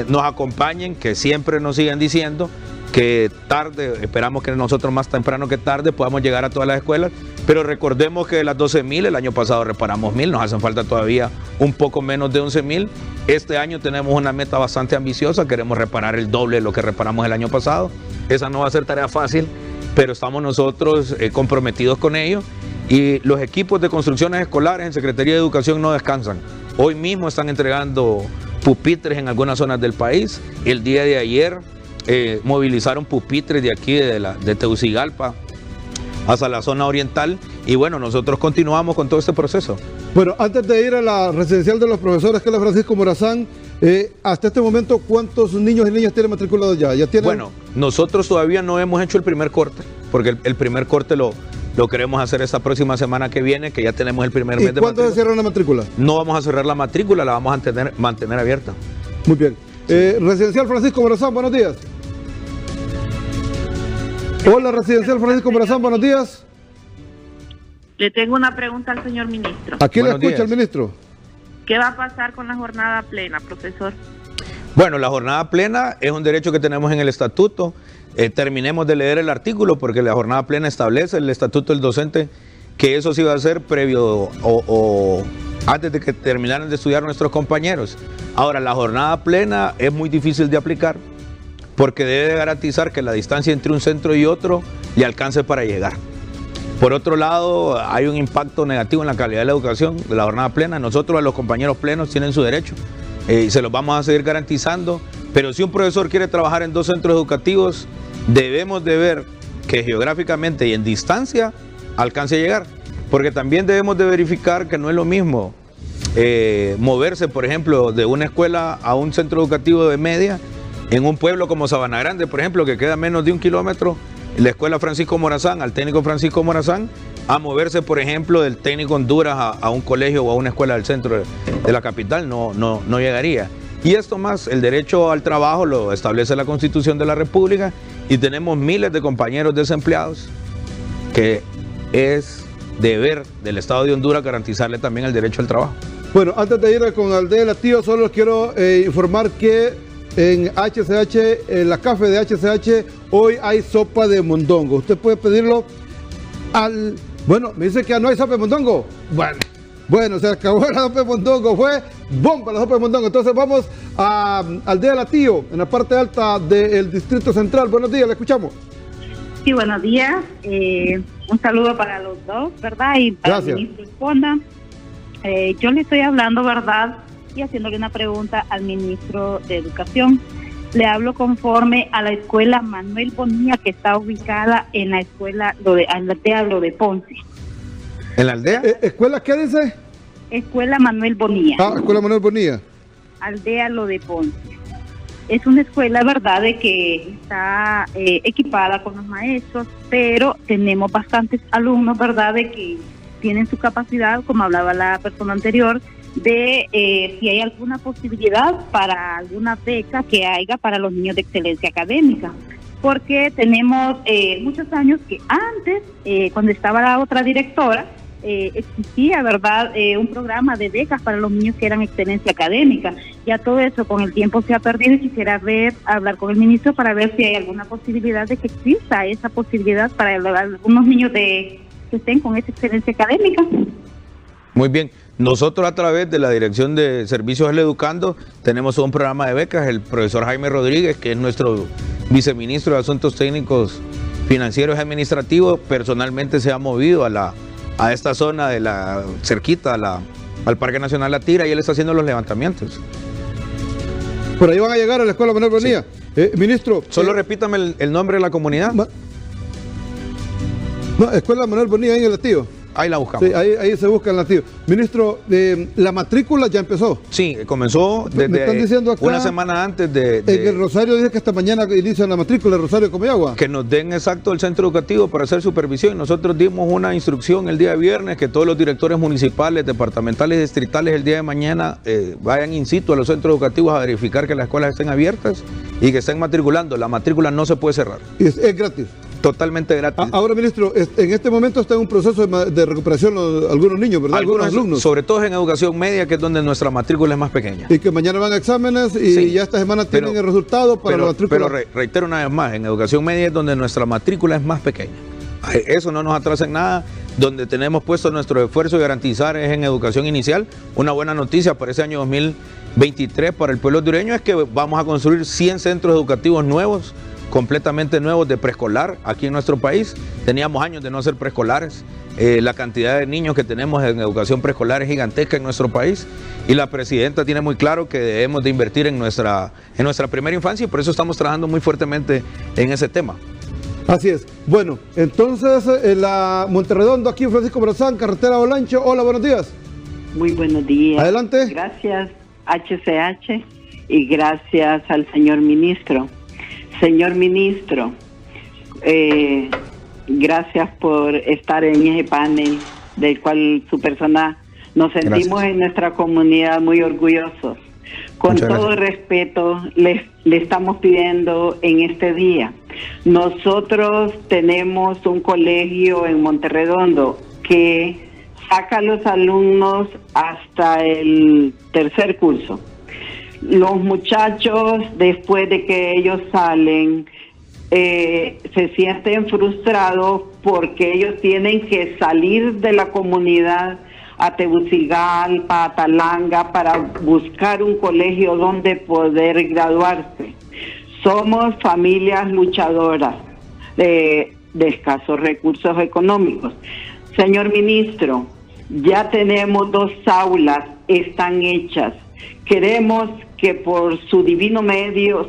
nos acompañen, que siempre nos sigan diciendo que tarde, esperamos que nosotros más temprano que tarde podamos llegar a todas las escuelas, pero recordemos que de las 12.000, el año pasado reparamos 1.000, nos hacen falta todavía un poco menos de 11.000. Este año tenemos una meta bastante ambiciosa, queremos reparar el doble de lo que reparamos el año pasado. Esa no va a ser tarea fácil, pero estamos nosotros comprometidos con ello. Y los equipos de construcciones escolares en Secretaría de Educación no descansan. Hoy mismo están entregando pupitres en algunas zonas del país. El día de ayer movilizaron pupitres de aquí, de Tegucigalpa, hasta la zona oriental. Y bueno, nosotros continuamos con todo este proceso. Bueno, antes de ir a la residencial de los profesores, que es la Francisco Morazán, hasta este momento, ¿cuántos niños y niñas tienen matriculados ya? Bueno, nosotros todavía no hemos hecho el primer corte, porque el primer corte lo queremos hacer esta próxima semana que viene, que ya tenemos el primer mes de matrícula. ¿Cuándo se cierra la matrícula? No vamos a cerrar la matrícula, la vamos a mantener abierta. Muy bien. Residencial Francisco Morazán, buenos días. Hola, Residencial Francisco Morazán, buenos días. Le tengo una pregunta al señor ministro. Aquí le escucha el ministro. ¿Qué va a pasar con la jornada plena, profesor? Bueno, la jornada plena es un derecho que tenemos en el estatuto. Terminemos de leer el artículo porque la jornada plena establece el estatuto del docente que eso sí va a ser previo o antes de que terminaran de estudiar nuestros compañeros. Ahora, la jornada plena es muy difícil de aplicar porque debe garantizar que la distancia entre un centro y otro le alcance para llegar. Por otro lado, hay un impacto negativo en la calidad de la educación de la jornada plena. Nosotros, a los compañeros plenos, tienen su derecho y se los vamos a seguir garantizando. Pero si un profesor quiere trabajar en 2 centros educativos, debemos de ver que geográficamente y en distancia alcance a llegar. Porque también debemos de verificar que no es lo mismo moverse, por ejemplo, de una escuela a un centro educativo de media en un pueblo como Sabana Grande, por ejemplo, que queda a menos de 1 kilómetro, la escuela Francisco Morazán, al técnico Francisco Morazán, a moverse, por ejemplo, del técnico Honduras a un colegio o a una escuela del centro de la capital, no llegaría. Y esto más, el derecho al trabajo lo establece la Constitución de la República y tenemos miles de compañeros desempleados que es deber del Estado de Honduras garantizarle también el derecho al trabajo. Bueno, antes de ir con Aldea Latío, solo quiero informar que en HCH, en la café de HCH, hoy hay sopa de mondongo. Usted puede pedirlo al... Bueno, me dice que ya no hay sopa de mondongo. Bueno, se acabó la sopa de mondongo. Fue bomba la sopa de mondongo. Entonces vamos a Aldea Latío, en la parte alta del Distrito Central. Buenos días, le escuchamos. Sí, buenos días. Un saludo para los dos, ¿verdad? Y para que el ministro responda. Yo le estoy hablando, ¿verdad? Y haciéndole una pregunta al ministro de Educación. Le hablo conforme a la escuela Manuel Bonilla, que está ubicada en la escuela aldea Lo de Ponce. ¿En la aldea? ¿Escuela qué dice? Escuela Manuel Bonilla. Escuela Manuel Bonilla. Aldea Lo de Ponce. Es una escuela, ¿verdad?, de que está equipada con los maestros, pero tenemos bastantes alumnos, ¿verdad?, de que tienen su capacidad, como hablaba la persona anterior, de si hay alguna posibilidad para alguna beca que haya para los niños de excelencia académica, porque tenemos muchos años que antes, cuando estaba la otra directora, existía, ¿verdad?, un programa de becas para los niños que eran excelencia académica. Ya todo eso con el tiempo se ha perdido y quisiera hablar con el ministro para ver si hay alguna posibilidad de que exista esa posibilidad para algunos niños que estén con esa excelencia académica. Muy bien. Nosotros a través de la Dirección de Servicios del Educando tenemos un programa de becas. El profesor Jaime Rodríguez, que es nuestro viceministro de Asuntos Técnicos, Financieros y Administrativos, personalmente se ha movido a esta zona de la cerquita al Parque Nacional La Tira y él está haciendo los levantamientos. Por ahí van a llegar a la Escuela Manuel Bonilla. Sí. Ministro. Solo repítame el nombre de la comunidad. No, Escuela Manuel Bonilla en el Latío. ahí la buscamos. Sí, ahí se busca el nativo. Ministro, la matrícula ya empezó. Sí, comenzó desde me están diciendo acá, una semana antes de en el Rosario dice que esta mañana inician la matrícula de Rosario Comayagua. Que nos den exacto el centro educativo para hacer supervisión. Nosotros dimos una instrucción el día viernes que todos los directores municipales, departamentales y distritales el día de mañana vayan in situ a los centros educativos a verificar que las escuelas estén abiertas y que estén matriculando. La matrícula no se puede cerrar. Es gratis. Totalmente gratis. Ahora, ministro, en este momento está en un proceso de recuperación algunos niños, ¿verdad? Algunos alumnos. Sobre todo en educación media, que es donde nuestra matrícula es más pequeña. Y que mañana van a exámenes y sí, ya esta semana tienen el resultado para la matrícula. Pero reitero una vez más, en educación media es donde nuestra matrícula es más pequeña. Eso no nos atrasa en nada. Donde tenemos puesto nuestro esfuerzo de garantizar es en educación inicial. Una buena noticia para ese año 2023 para el pueblo hondureño es que vamos a construir 100 centros educativos nuevos, completamente nuevos de preescolar aquí en nuestro país. Teníamos años de no ser preescolares. La cantidad de niños que tenemos en educación preescolar es gigantesca en nuestro país y la presidenta tiene muy claro que debemos de invertir en nuestra primera infancia y por eso estamos trabajando muy fuertemente en ese tema. Así es. Bueno, entonces en la Monterredondo, aquí Francisco Brazán, carretera Olancho. Hola, buenos días. Muy buenos días. Adelante. Gracias HCH y gracias al señor ministro. Señor ministro, gracias por estar en ese panel del cual su persona nos sentimos en nuestra comunidad muy orgullosos. Con todo respeto, le estamos pidiendo en este día. Nosotros tenemos un colegio en Monterredondo que saca a los alumnos hasta el tercer curso. Los muchachos, después de que ellos salen, se sienten frustrados porque ellos tienen que salir de la comunidad a Tegucigalpa, a Talanga, para buscar un colegio donde poder graduarse. Somos familias luchadoras de escasos recursos económicos. Señor ministro, ya tenemos 2 aulas, están hechas. Queremos que por su digno medio,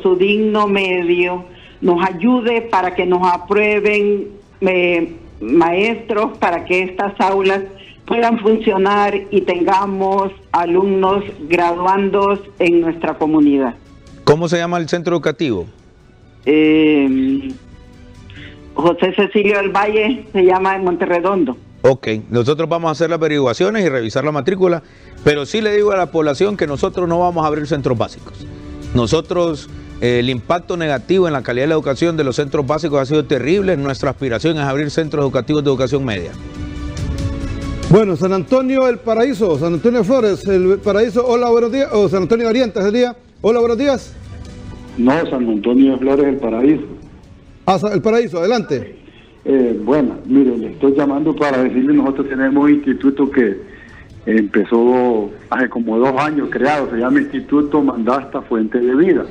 nos ayude para que nos aprueben maestros para que estas aulas puedan funcionar y tengamos alumnos graduandos en nuestra comunidad. ¿Cómo se llama el centro educativo? José Cecilio del Valle se llama en Monterredondo. Ok, nosotros vamos a hacer las averiguaciones y revisar la matrícula, pero sí le digo a la población que nosotros no vamos a abrir centros básicos. Nosotros, el impacto negativo en la calidad de la educación de los centros básicos ha sido terrible. Nuestra aspiración es abrir centros educativos de educación media. Bueno, San Antonio El Paraíso, San Antonio Flores, El Paraíso, hola, buenos días, o San Antonio Oriente, ese día, hola, buenos días. No, San Antonio Flores, El Paraíso. El Paraíso, adelante. Bueno, mire, le estoy llamando para decirle, nosotros tenemos un instituto que empezó hace como 2 años creado, se llama Instituto Mandasta Fuente de Vida.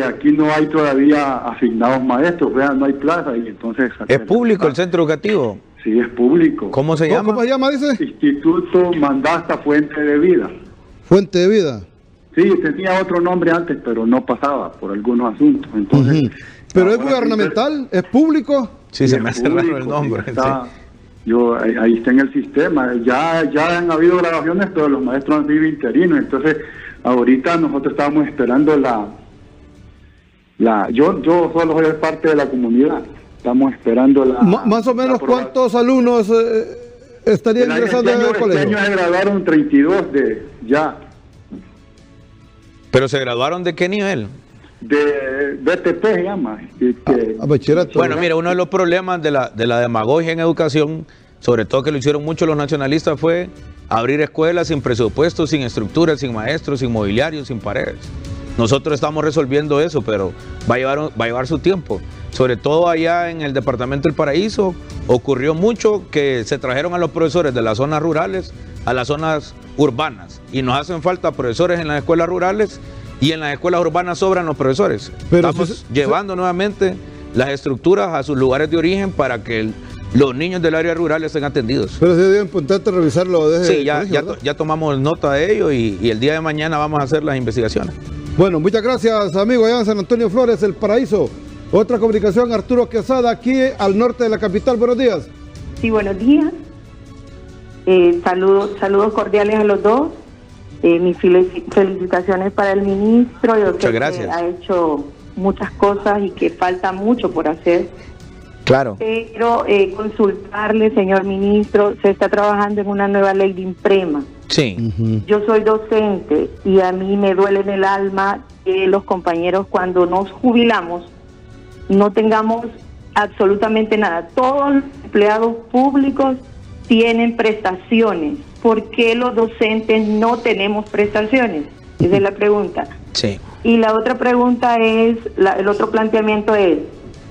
Aquí no hay todavía asignados maestros, vean, no hay plaza y entonces... ¿Es público el centro educativo? Sí, es público. ¿Cómo se llama? ¿Cómo se llama, dice? Instituto Mandasta Fuente de Vida. Fuente de Vida. Sí, tenía otro nombre antes, pero no pasaba por algunos asuntos. Entonces, ¿pero es gubernamental? ¿Es público? Sí, se me hace raro el nombre. Está, ahí está en el sistema. Ya han habido graduaciones, pero los maestros han sido interinos. Entonces, ahorita nosotros estábamos esperando yo solo soy parte de la comunidad. Estamos esperando más o menos cuántos alumnos estarían ingresando en el colegio. Este año se graduaron 32 ya. ¿Pero se graduaron de qué nivel? De BTP se llama. Bueno, mira, uno de los problemas de la demagogia en educación, sobre todo que lo hicieron mucho los nacionalistas, fue abrir escuelas sin presupuesto, sin estructuras, sin maestros, sin mobiliario, sin paredes. Nosotros estamos resolviendo eso, pero va a llevar su tiempo. Sobre todo allá en el departamento del Paraíso, ocurrió mucho que se trajeron a los profesores de las zonas rurales a las zonas urbanas. Y nos hacen falta profesores en las escuelas rurales y en las escuelas urbanas sobran los profesores. Pero estamos llevando nuevamente las estructuras a sus lugares de origen para que los niños del área rural estén atendidos. Pero sería importante revisarlo desde ya tomamos nota de ello y el día de mañana vamos a hacer las investigaciones. Bueno, muchas gracias, amigo. Allá en San Antonio Flores, El Paraíso. Otra comunicación, Arturo Quesada, aquí al norte de la capital. Buenos días. Sí, buenos días. Saludos cordiales a los dos. Mis felicitaciones para el ministro. Yo Muchas sé gracias. que ha hecho muchas cosas y que falta mucho por hacer. Claro. Pero consultarle, señor ministro, se está trabajando en una nueva ley de INPREMA. Sí. Yo soy docente y a mí me duele en el alma que los compañeros cuando nos jubilamos no tengamos absolutamente nada. Todos los empleados públicos tienen prestaciones. ¿Por qué los docentes no tenemos prestaciones? Esa es la pregunta. Sí. Y la otra pregunta es, el otro planteamiento es,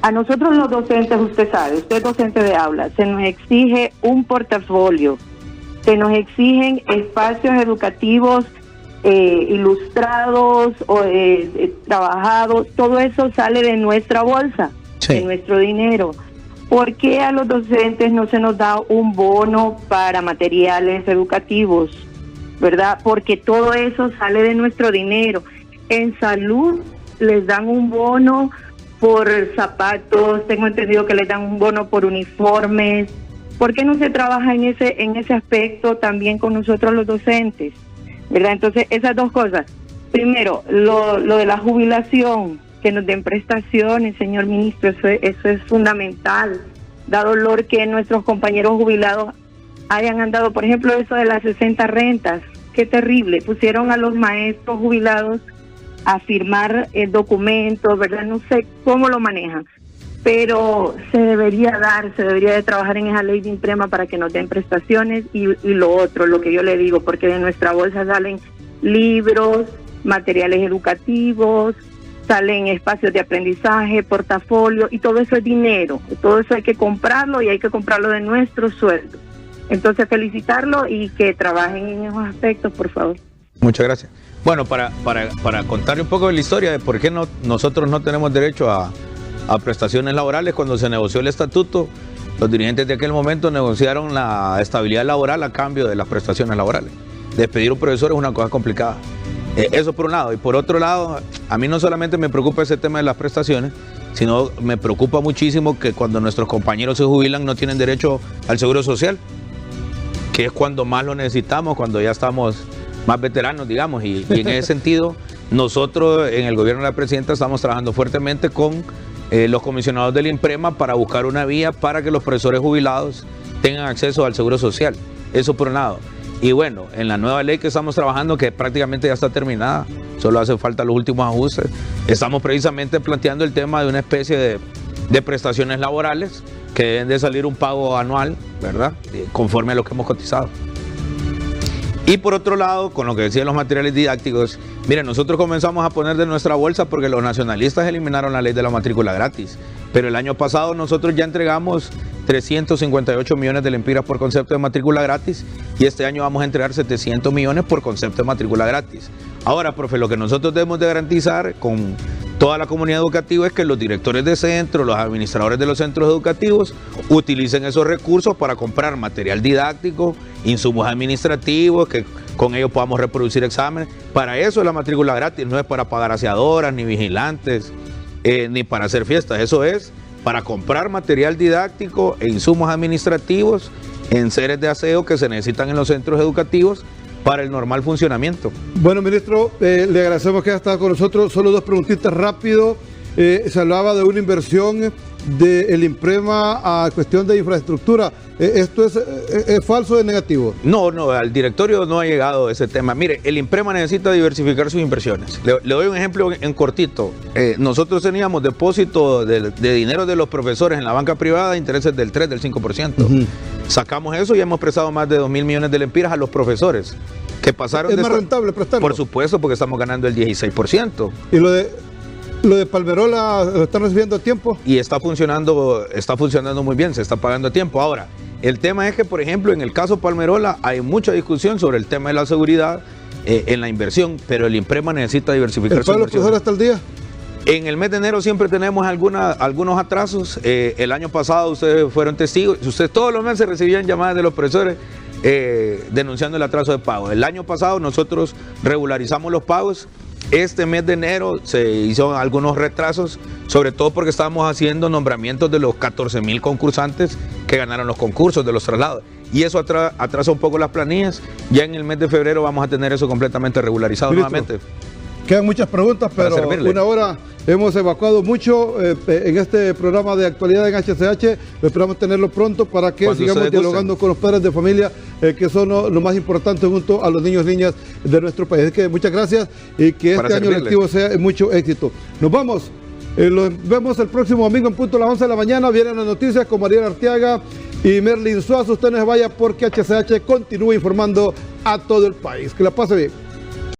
a nosotros los docentes, usted sabe, usted es docente de aula, se nos exige un portafolio, se nos exigen espacios educativos ilustrados o trabajados, todo eso sale de nuestra bolsa, de nuestro dinero. ¿Por qué a los docentes no se nos da un bono para materiales educativos? ¿Verdad? Porque todo eso sale de nuestro dinero. En salud les dan un bono por zapatos, tengo entendido que les dan un bono por uniformes. ¿Por qué no se trabaja en ese aspecto también con nosotros los docentes? ¿Verdad? Entonces, esas dos cosas. Primero, lo de la jubilación, que nos den prestaciones, señor ministro, eso es fundamental. Da dolor que nuestros compañeros jubilados hayan andado, por ejemplo, eso de las 60 rentas, qué terrible. Pusieron a los maestros jubilados a firmar el documento, ¿verdad? No sé cómo lo manejan, pero se debería de trabajar en esa ley de INPREMA para que nos den prestaciones y lo otro, lo que yo le digo, porque de nuestra bolsa salen libros, materiales educativos, salen espacios de aprendizaje, portafolio, y todo eso es dinero, todo eso hay que comprarlo y hay que comprarlo de nuestro sueldo. Entonces felicitarlo y que trabajen en esos aspectos, por favor. Muchas gracias. Bueno, para contarle un poco de la historia de por qué nosotros no tenemos derecho a prestaciones laborales, cuando se negoció el estatuto, los dirigentes de aquel momento negociaron la estabilidad laboral a cambio de las prestaciones laborales. Despedir a un profesor es una cosa complicada. Eso por un lado. Y por otro lado, a mí no solamente me preocupa ese tema de las prestaciones, sino me preocupa muchísimo que cuando nuestros compañeros se jubilan no tienen derecho al seguro social, que es cuando más lo necesitamos, cuando ya estamos más veteranos, digamos. Y en ese sentido, nosotros en el gobierno de la presidenta estamos trabajando fuertemente con los comisionados del INPREMA para buscar una vía para que los profesores jubilados tengan acceso al seguro social. Eso por un lado. Y bueno, en la nueva ley que estamos trabajando, que prácticamente ya está terminada, solo hace falta los últimos ajustes, estamos precisamente planteando el tema de una especie de prestaciones laborales que deben de salir un pago anual, ¿verdad? Conforme a lo que hemos cotizado. Y por otro lado, con lo que decían los materiales didácticos, miren, nosotros comenzamos a poner de nuestra bolsa porque los nacionalistas eliminaron la ley de la matrícula gratis, pero el año pasado nosotros ya entregamos 358 millones de lempiras por concepto de matrícula gratis y este año vamos a entregar 700 millones por concepto de matrícula gratis. Ahora, profe, lo que nosotros debemos de garantizar con toda la comunidad educativa es que los directores de centro, los administradores de los centros educativos utilicen esos recursos para comprar material didáctico, insumos administrativos, que con ellos podamos reproducir exámenes. Para eso es la matrícula gratis, no es para pagar aseadoras, ni vigilantes, ni para hacer fiestas. Eso es para comprar material didáctico e insumos administrativos en seres de aseo que se necesitan en los centros educativos para el normal funcionamiento. Bueno, ministro, le agradecemos que haya estado con nosotros. Solo dos preguntitas rápido. Se hablaba de una inversión del INPREMA a cuestión de infraestructura. ¿Esto es falso o es negativo? No, al directorio no ha llegado ese tema. Mire, el INPREMA necesita diversificar sus inversiones. Le doy un ejemplo en cortito. Nosotros teníamos depósito de dinero de los profesores en la banca privada, intereses del 3, del 5%. Sacamos eso y hemos prestado más de 2.000 millones de lempiras a los profesores, que pasaron ¿Es más rentable prestarlo? Por supuesto, porque estamos ganando el 16%. ¿Y lo de Palmerola lo están recibiendo a tiempo? Y está funcionando muy bien, se está pagando a tiempo. Ahora, el tema es que, por ejemplo, en el caso Palmerola hay mucha discusión sobre el tema de la seguridad en la inversión, pero el INPREMA necesita diversificar su inversión. ¿El pago hasta el día? En el mes de enero siempre tenemos algunos atrasos. El año pasado ustedes fueron testigos. Ustedes todos los meses recibían llamadas de los profesores denunciando el atraso de pago. El año pasado nosotros regularizamos los pagos. Este mes de enero se hizo algunos retrasos, sobre todo porque estábamos haciendo nombramientos de los 14.000 concursantes que ganaron los concursos de los traslados. y eso atrasa un poco las planillas. Ya en el mes de febrero vamos a tener eso completamente regularizado nuevamente. Quedan muchas preguntas, pero una hora hemos evacuado mucho en este programa de actualidad en HCH. Esperamos tenerlo pronto para que sigamos dialogando con los padres de familia, que son lo más importante junto a los niños y niñas de nuestro país. Así que muchas gracias y que este año lectivo sea de mucho éxito. Nos vamos. Los vemos el próximo domingo en punto a las 11 de la mañana. Vienen las noticias con Mariela Arteaga y Merlin Suazo. Usted no se vaya porque HCH continúa informando a todo el país. Que la pase bien.